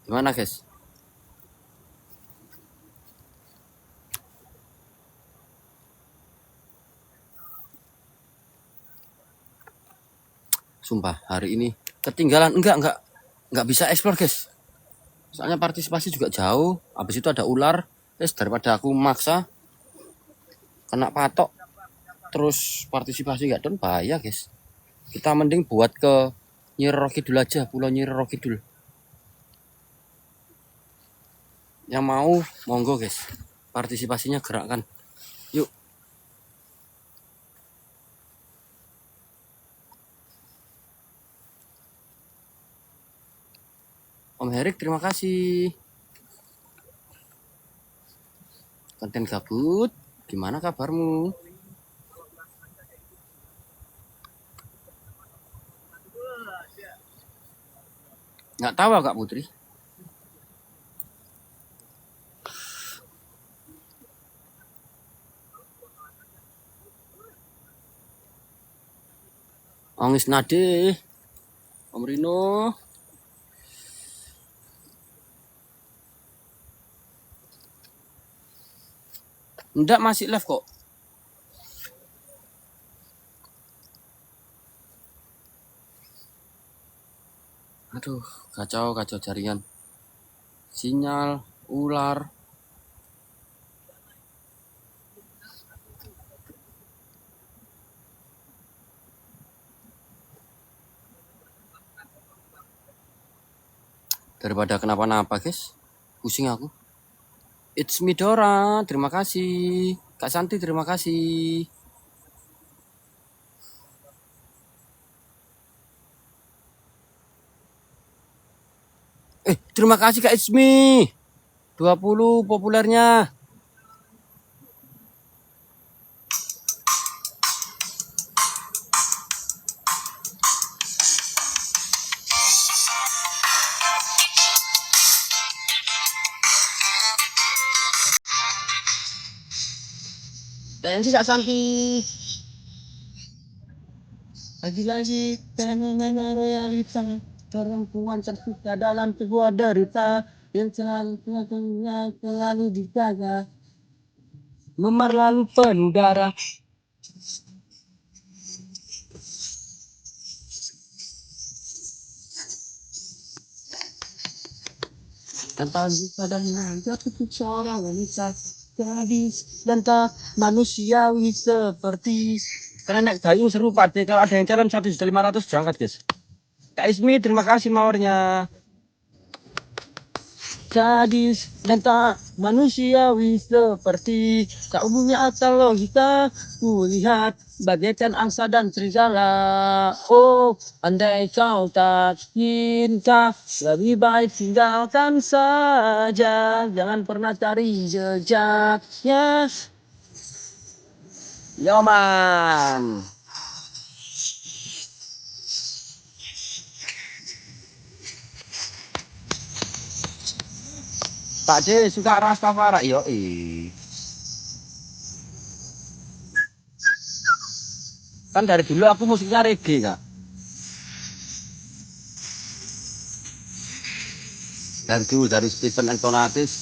Gimana guys? Sumpah hari ini ketinggalan, enggak bisa explore guys. Soalnya partisipasi juga jauh. Habis itu ada ular. Guys, daripada aku maksa kena patok terus partisipasi gak don, bahaya guys. Kita mending buat ke Nyi Roro Kidul aja, Pulau Nyi Roro Kidul. Yang mau monggo guys, partisipasinya gerakkan. Yuk. Om Herik, terima kasih. Konten gabut, gimana kabarmu? Nggak tahu Kak Putri. Ongis Nade, Om Rino. Enggak, masih live kok. Aduh, kacau jaringan. Sinyal, ular. Daripada kenapa-napa guys, pusing aku. It's me Dora, terima kasih. Kak Santi, terima kasih. Terima kasih Kak Ismi. 20 populernya. Tensi Kak Santi. Lagi-lagi pengen realita. Perempuan tersuka dalam sebuah derita yang selalu dijaga, memar lalu penuh darah. Tanpa lupa dan menganggap itu seorang wanita gadis dan tak manusiawi seperti. Karena naik dayung seru Pak De. Kalau ada yang challenge 1.500.000 berangkat guys. Kak Ismi, terima kasih mawarnya. sadis dan tak manusiawi seperti tak umumnya asal logika. Kulihat bagaikan angsa dan serigala. Oh, andai kau tak cinta, lebih baik tinggalkan saja. Jangan pernah cari jejaknya. Yo man. Pak D suka Rastafari yo kan dari dulu aku musiknya reggae kak. Dari dulu dari Stephen and Tonatis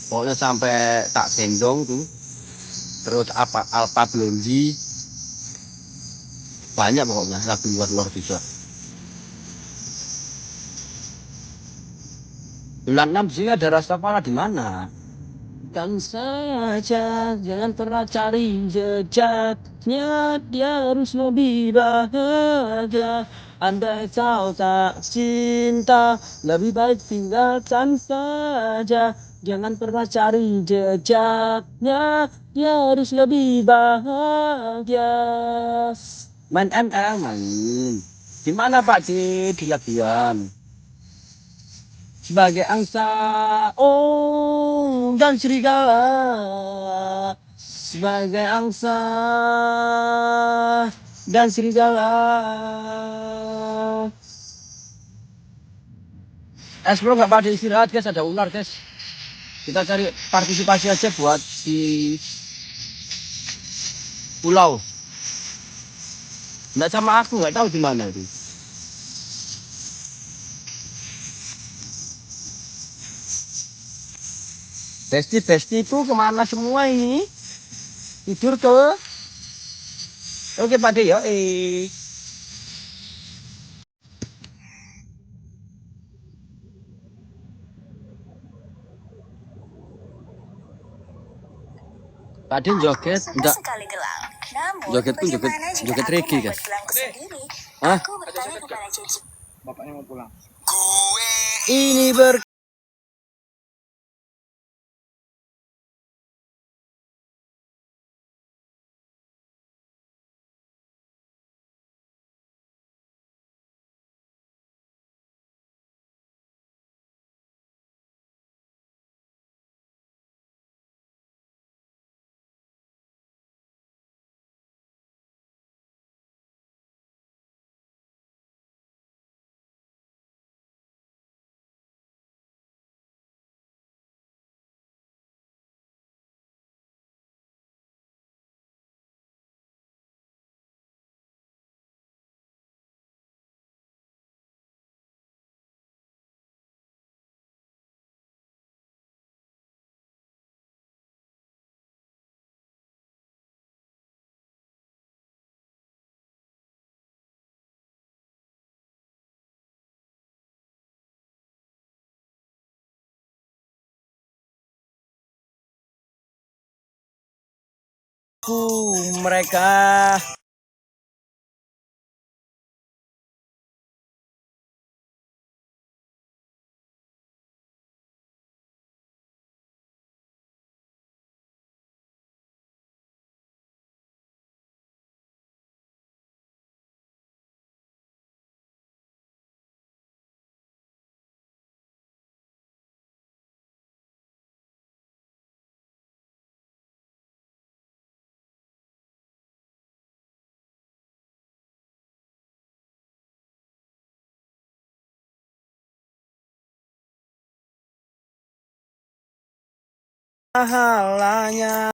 pokoknya sampai tak gendong tuh terus apa Alpha Blondy banyak pokoknya lagu luar juga. Bulan 6 sih ada Rastafari di mana? Kan saja jangan pernah cari jejaknya, dia harus lebih bahagia. Andai kau tak cinta, lebih baik tinggalkan saja. Jangan pernah cari jejaknya, dia harus lebih bahagia. Main ML main. Di mana Pak di Labuan? Sebagai angsa, oh dan serigala. Sebagai angsa dan serigala. Bro nggak pada istirahat guys, ada ular guys. Kita cari partisipasi aja buat di pulau. Nggak sama aku, nggak tahu di mana itu. Besti itu kemana semua ini? Tidur ke? Oke Pak De ya. Pak De joget, enggak. Sekali gelang. Namun, Joget pun joget, bagaimana jika joget aku reggae membuat guys. gelangku sendiri? Hah? Aku bertanya kepada Cici. Bapaknya mau pulang. Gue Ini ber mereka halanya.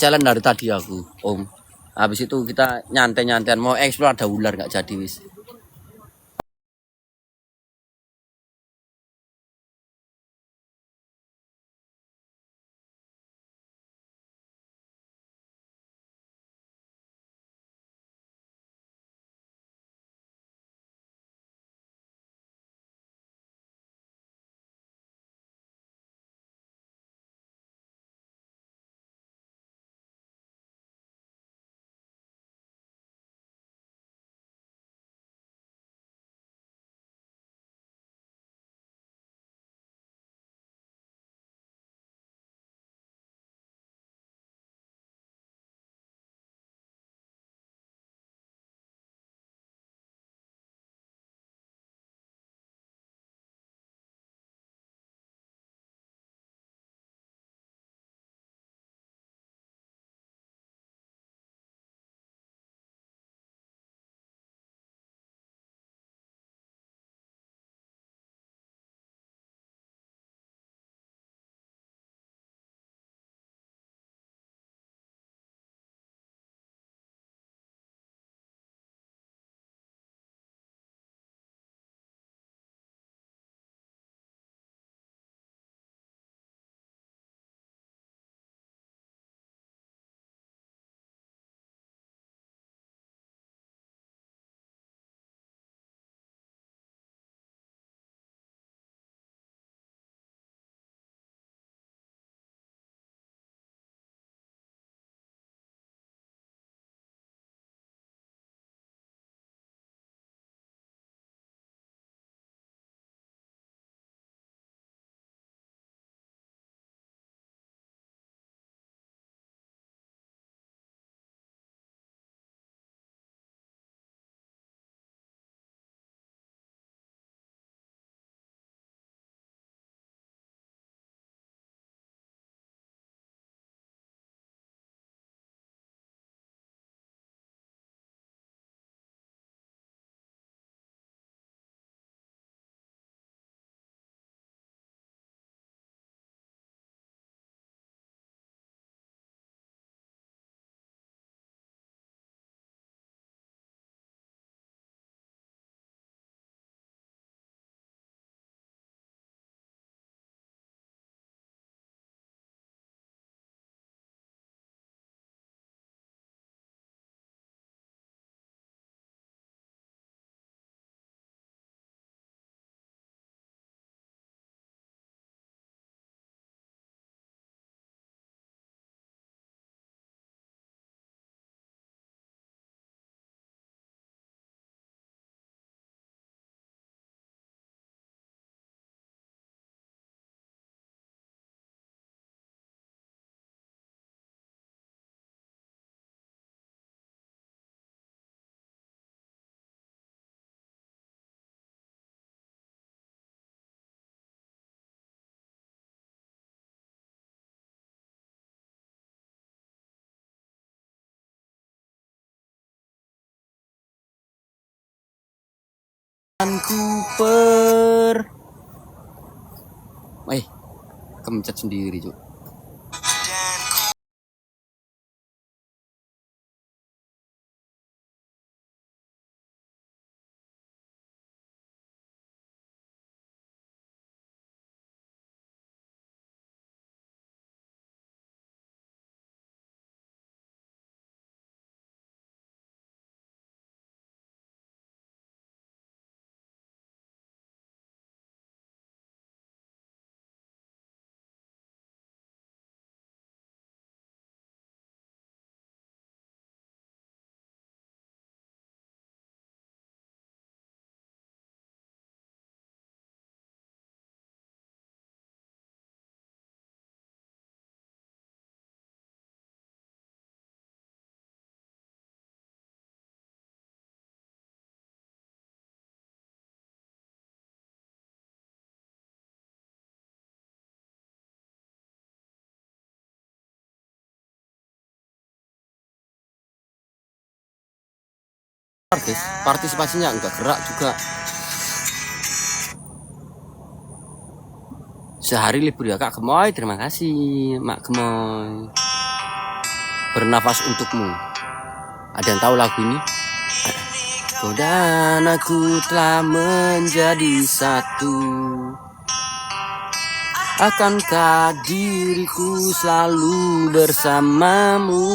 challenge dari tadi aku, Om. Habis itu kita nyantai-nyantaian mau explore ada ular nggak jadi wis. Cooper. Kemencet sendiri, Cuk. Guys, partisipasinya enggak gerak juga. Sehari libur ya Kak Gemoy, terima kasih Mak Gemoy. bernafas untukmu. Ada yang tahu lagu ini? Kau dan aku telah menjadi satu. Akankah diriku selalu bersamamu,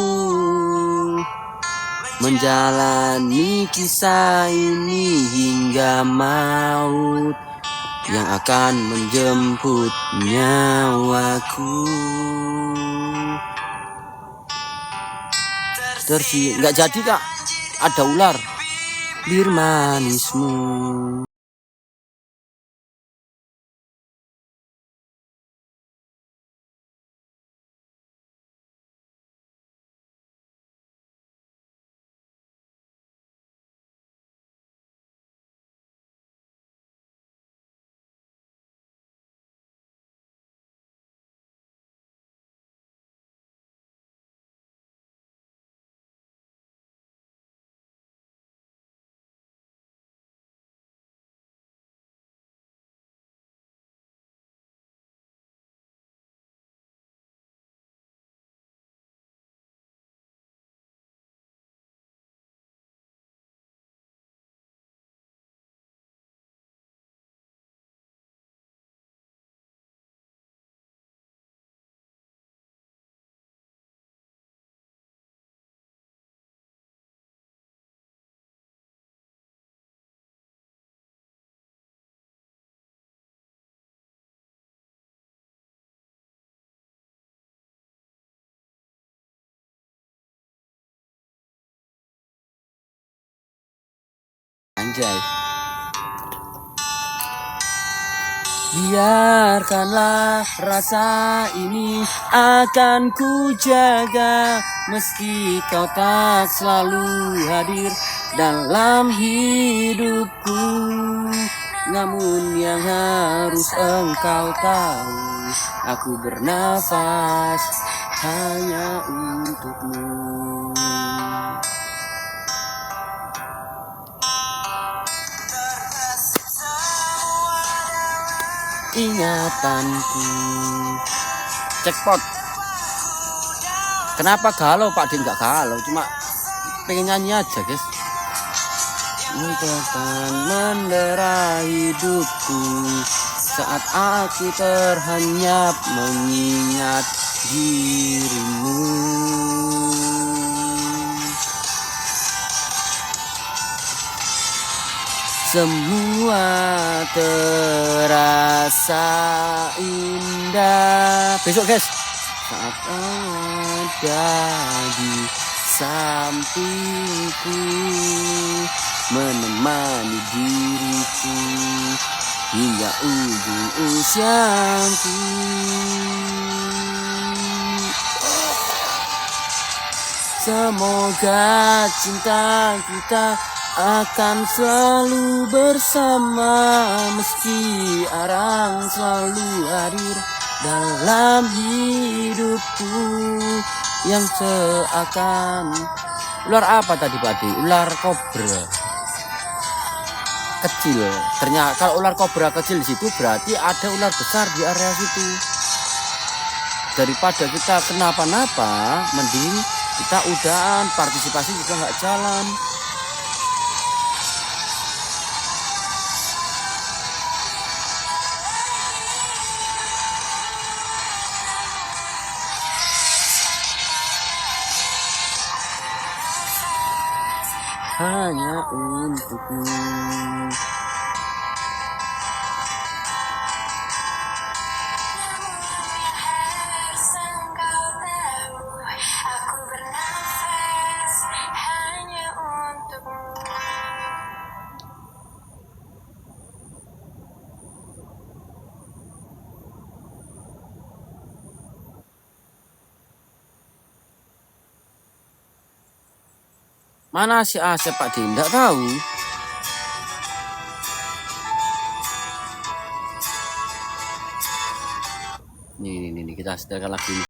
menjalani kisah ini hingga maut yang akan menjemput nyawaku. Nggak jadi kak, ada ular. Bir manismu. Anjay. Biarkanlah rasa ini akan ku jaga, meski kau tak selalu hadir dalam hidupku. Namun yang harus engkau tahu, aku bernafas hanya untukmu. Ingatanku. Cekpot. Kenapa galau Pak Din? Nggak galau, cuma pengen nyanyi aja guys. Engkaukan mendera hidupku saat aku terhanyap mengingat dirimu. Semua terasa indah. Besok guys, saat ada di sampingku, menemani diriku hingga ujung usiaku. Semoga cinta kita akan selalu bersama, meski arang selalu hadir dalam hidupku yang seakan. Ular apa tadi Pak Adi? Ular kobra kecil. Ternyata kalau ular kobra kecil di situ berarti ada ular besar di area situ. Daripada kita kenapa-napa, mending kita udahan, partisipasi juga nggak jalan. Hanya untukmu. Mana si Asep Pak Din? Nggak tahu. Nih, kita setelkan lagi.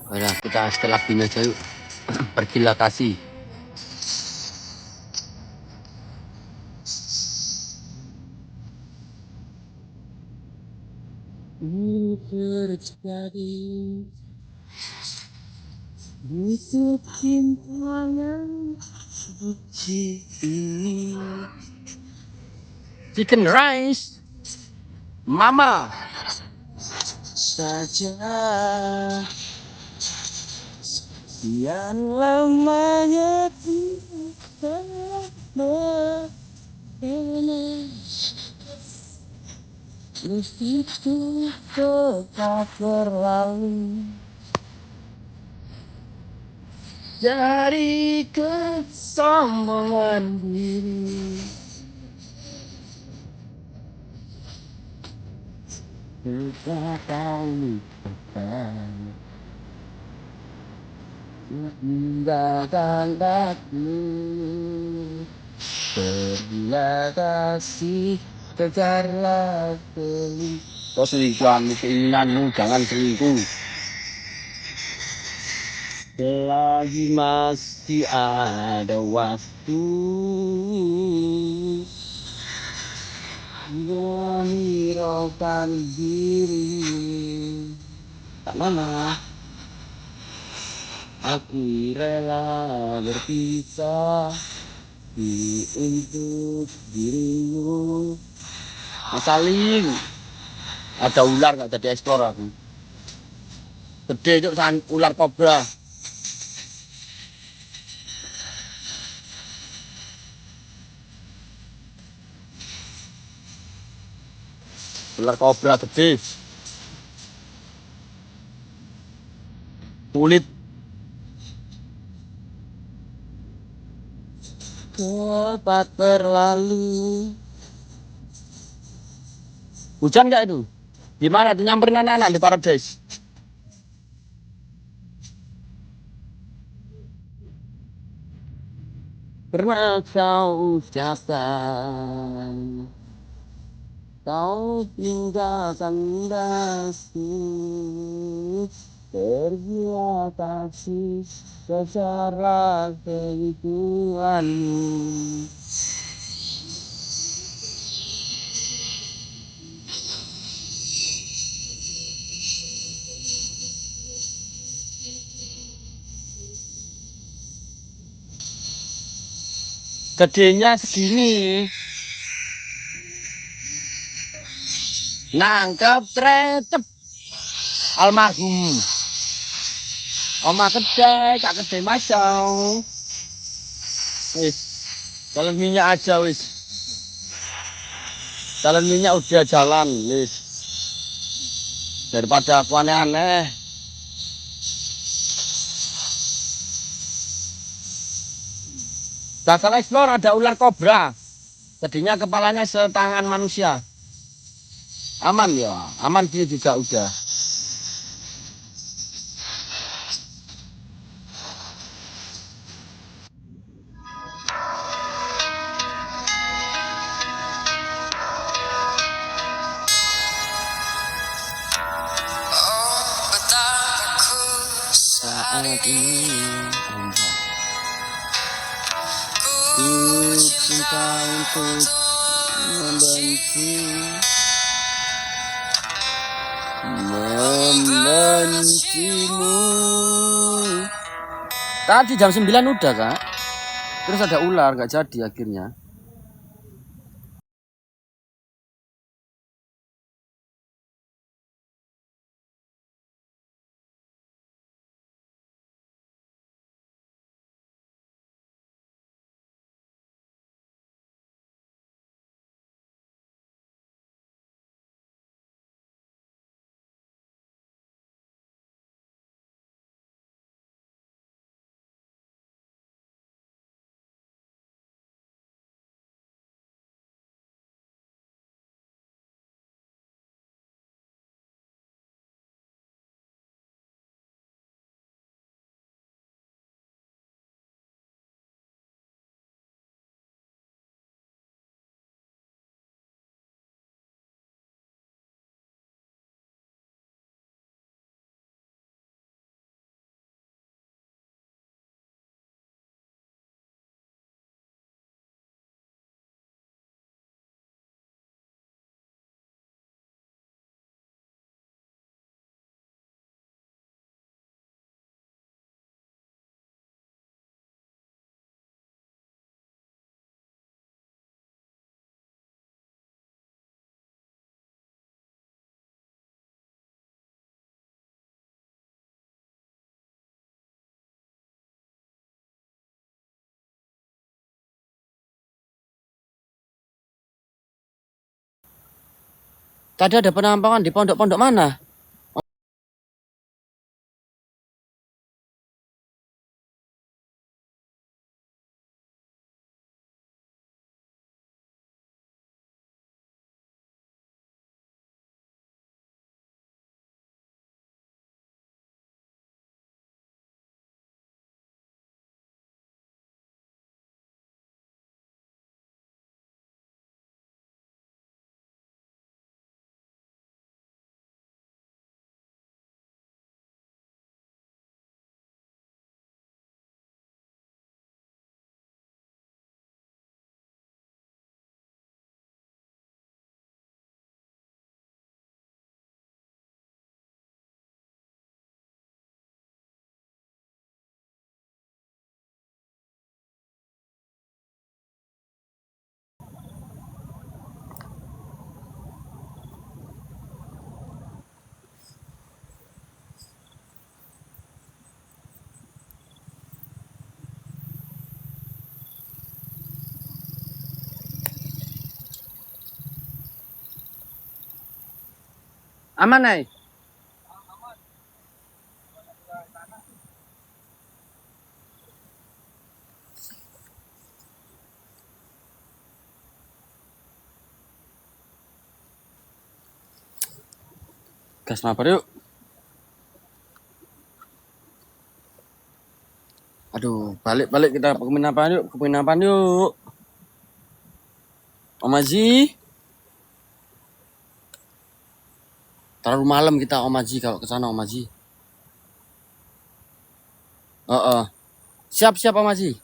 Udah kita setelah bina aja yuk. Pergilah kasih. Ini terjadi di cinta yang suci ini. Chicken rice, mama saja. Sekian lamanya kita bersama. Itu tetap berlalu dari kesombongan diri. Kita tahu meninggalkan aku. Pergilah kasih, kejarlah selingkuh. Kau selingkuhan keinginanmu, jangan selingkuh. Selagi masih ada waktu, menghiraukan diri. Tak lama, aku rela berpisah untuk dirimu. Saling ada ular nggak jadi eksplor aku. Gede itu ular kobra. Ular kobra gede. Kulit. Cepat berlalu. Hujan nggak itu? Gimana tuh nyamperin anak-anak di Paradise? Pernah kau ucapkan kau tinggalkan dasi. Pergilah kasih secara kehidupanmu. Gedenya segini. Nangkep tretep almarhum. Oma kedai, kak kedai masau. Wis, jalan minyak aja wis. Jalan minyak udah jalan, wis. Daripada aku aneh-aneh. Dasar explore ada ular kobra. Tadinya kepalanya setangan manusia. Aman ya, aman dia juga udah. Oh, betapa ku Saat ini ku cinta untuk membenci, membencimu. Tadi jam 9 udah kak. Terus ada ular nggak jadi akhirnya. Tadi ada penampangan di pondok-pondok mana? Aman, Nay? Gas mabar yuk. Aduh, balik kita ke penginapan yuk, Om Haji. Terlalu malam kita Om Haji kalau ke sana Om Haji. Siap Om Haji.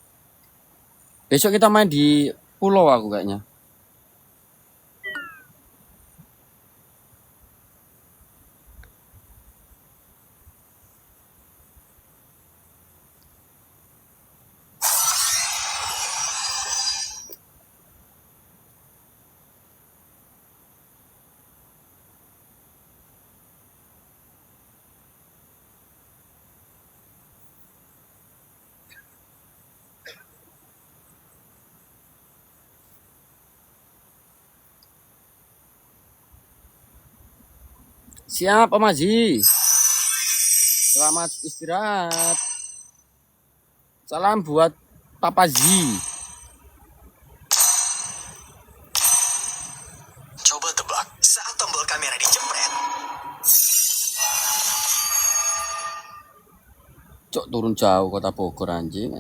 Besok kita main di pulau aku kayaknya. Siap Om Haji. Selamat istirahat. Salam buat Papa Z. Coba tebak, saat tombol kamera dijepret, Cok turun jauh kota Bogor anjing.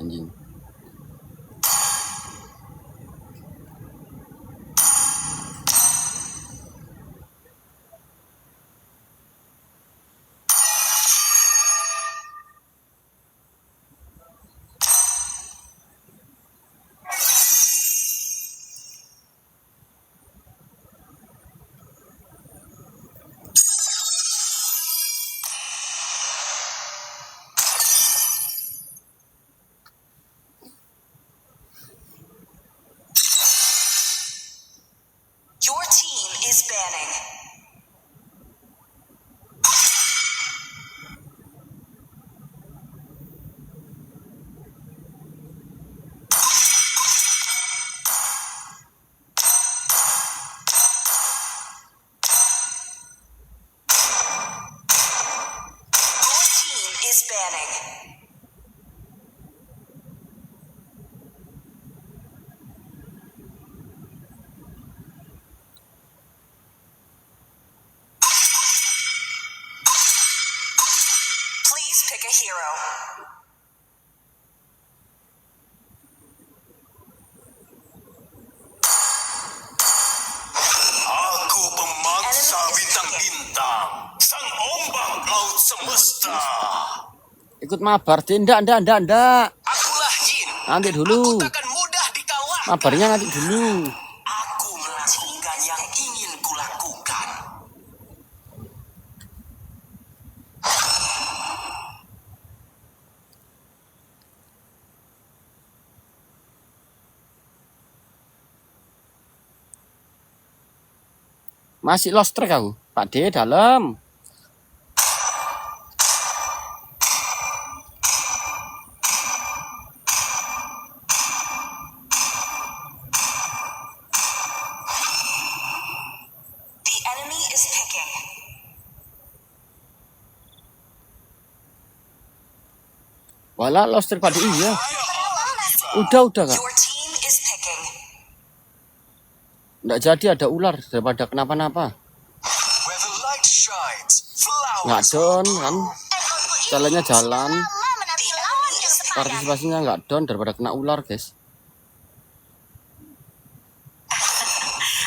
your team is banning. Your team is banning. Please pick a hero. Aku pemangsa bintang-bintang, sang ombak laut semesta. Ikut mabar, tidak. Akulah Yin. Nanti dulu. Aku takkan mudah dikalahkan. Mabarnya nanti dulu. Aku melakukan yang ingin kulakukan. Masih lost track aku. Pak D dalam. The enemy is Walah lost terpadu iya. Udah kak. Your team is picking. Nggak jadi ada ular daripada kenapa-napa. Where the light shines, Nggak flowers down kan. Jalannya jalan. The enemy is spotted. Partisipasinya nggak down daripada kena ular guys.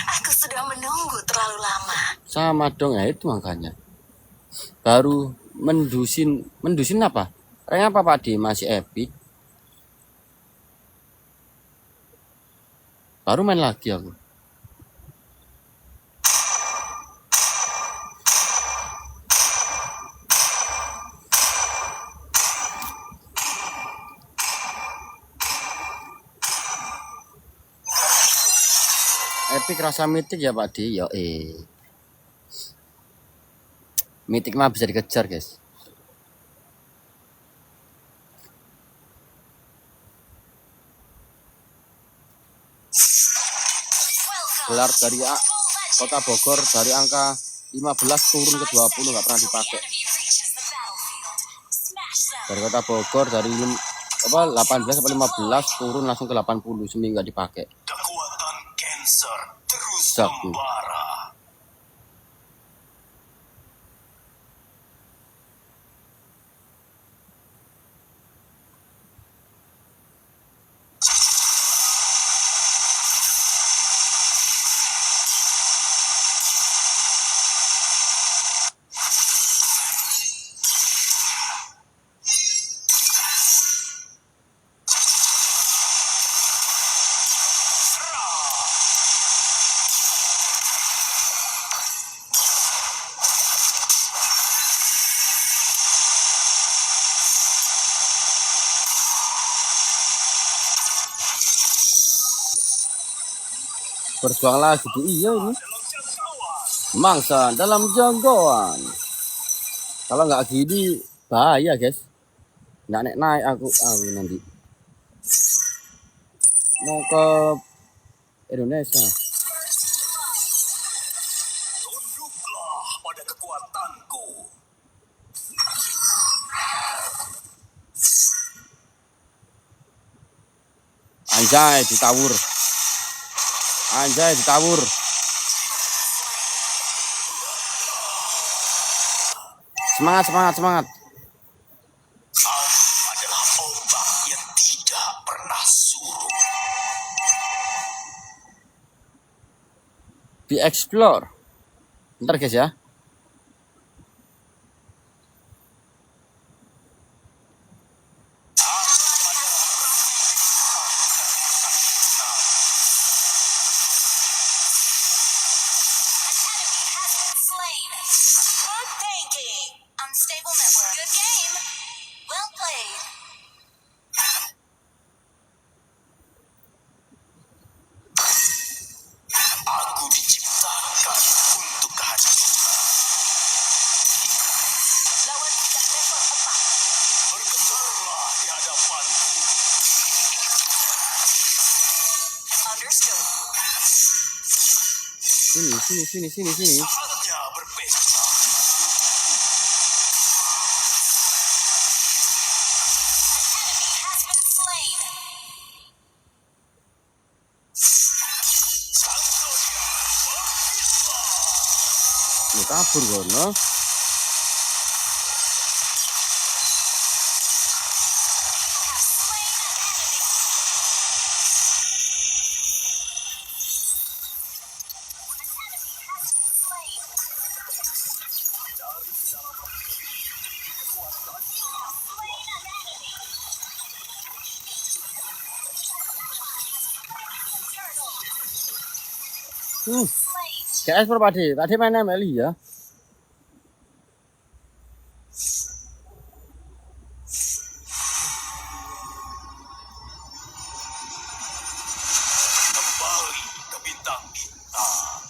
Aku sudah menunggu terlalu lama. Sama dong ya itu makanya. Baru mendusin apa? Rank apa Pak D? Masih epic. Baru main lagi aku. Epic rasa mitik ya Pak D. Yo mitik mah bisa dikejar guys. Gelar dari Kota Bogor dari angka 15 turun ke 20 nggak pernah dipakai. Dari Kota Bogor dari 18 sampai 15 turun langsung ke 80 seminggu nggak dipakai. kekuatan Cancer terus Sabu. membara. Berjuang lagi tuh iya ini. Mangsa dalam jangkauan. Kalau nggak gini bahaya guys. Nggak naik aku nanti. Mau ke Indonesia. Tunduklah pada kekuatanku. Anjay ditawur. Anjay ditawur. Semangat. Adalah ombak yang tidak pernah surut. Di explore. Bentar guys ya. Slain. Good thinking. Unstable network. Good game. Well played. Aku diciptakan untuk kehancuran. Lawan tidak level 4. Bergetarlah di hadapanku. Understood. Sini. Saatnya berpesta. Has been slain. Sang Zodiac bangkitlah. Ini kabur gono. Kayak ekspor Tadi mainnya Meli ya. Kembali ke bintang-bintang.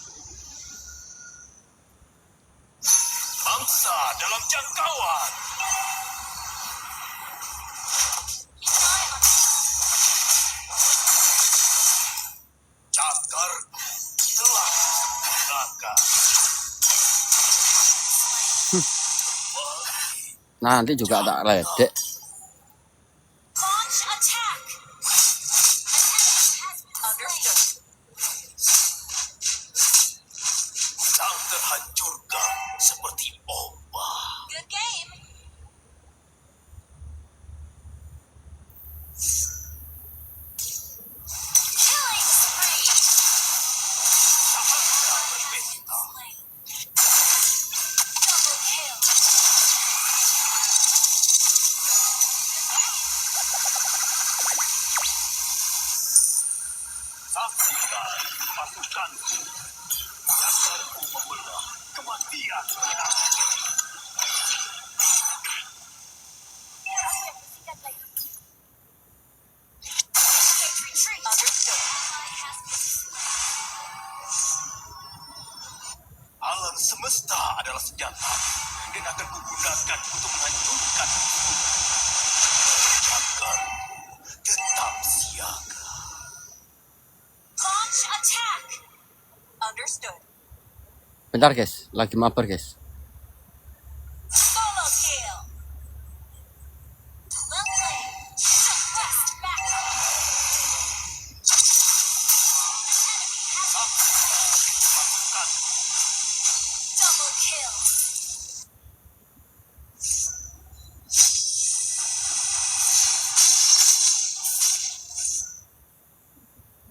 Bangsa dalam jangkauan. Cakar telah disempurnakan. Nanti juga tak ledek. Bentar guys, lagi mabar guys. Solo kill. Well played. Suppressed back. Double kill.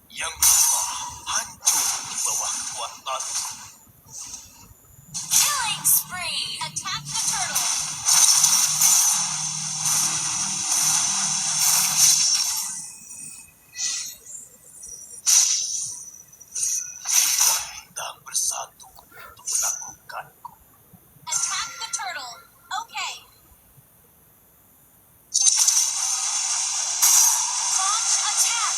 Yang lemah hancur di bawah kekuatan. Killing spree. Attack the turtle. Kita bersatu untuk menaklukkanku. Attack the turtle. Okay. Launch attack.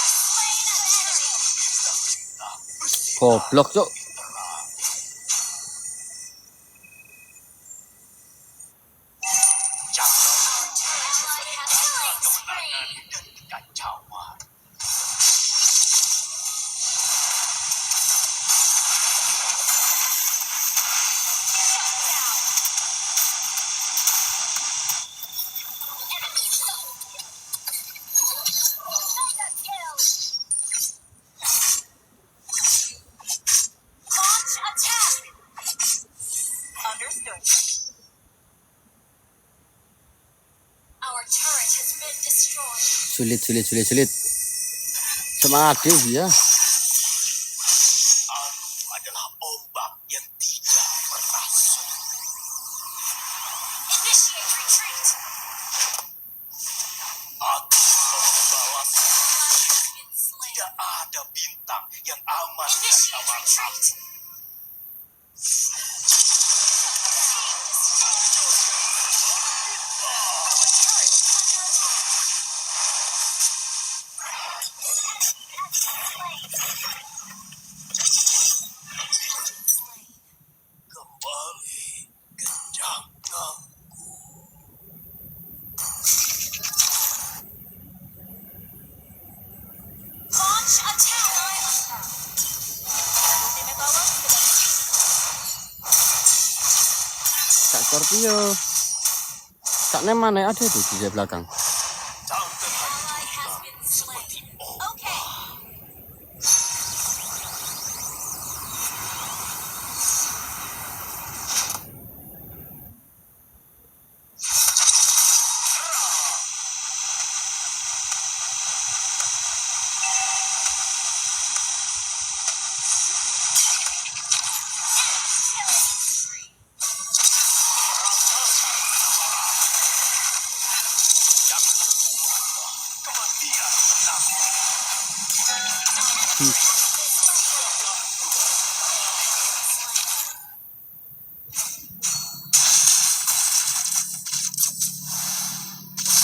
Slain an enemy. Goblok cuk. Killing spree. Dan kekacauan. Mega kill. Launch attack. Understood. Our turret has been destroyed. Sulit. Semangat deh ya. Aku adalah ombak yang tidak merasa. Initiate retreat. Aku membalas. Has been slain. Tidak ada bintang yang aman dari Initiate amarah. retreat. Kembali ke jangkang. Launch attack. Ultimate power sedang Kak Scorpio. Kak Nem mana ada tuh di belakang. Jangan ally has been slain. Okay. kematian menang.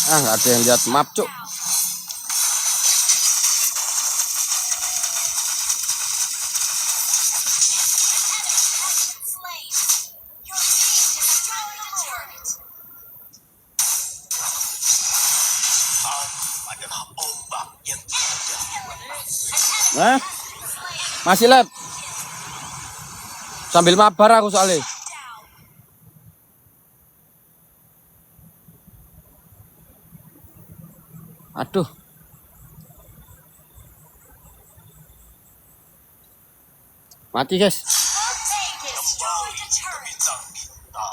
Ah, nggak ada yang lihat map cuk. Slain. Your team destroyed a turret. Aku adalah ombak yang tidak Eh? Masih lab. Sambil mabar aku soalnya. Down. Aduh. Mati guys. Destroyed a turret. bintang kita.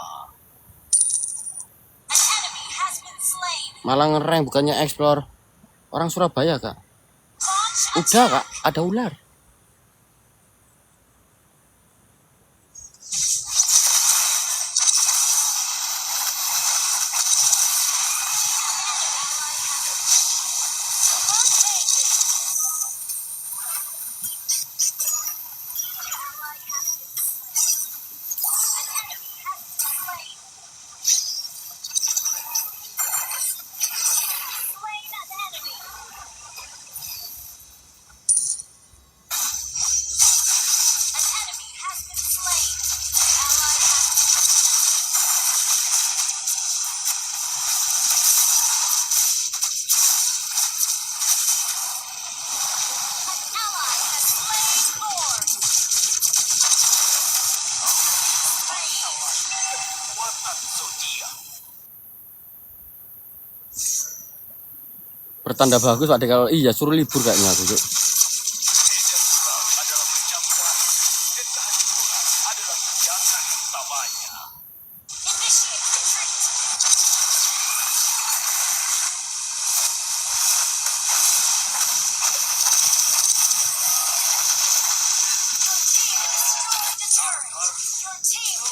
An enemy has been slain. Malah ngereng bukannya explore. Orang Surabaya kak. Launch Udah attack. kak, ada ular. Pertanda bagus Pak De kalau iya suruh libur kayaknya aku, Cuk. Initiate retreat. Your team destroyed the turret. Kill.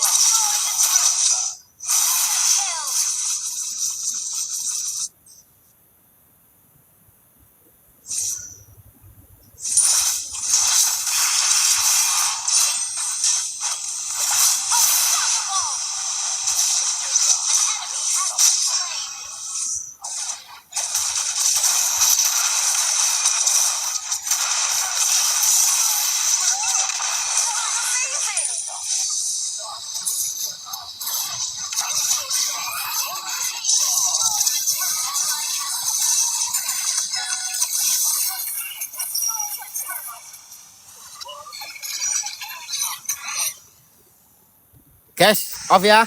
Guys, off ya.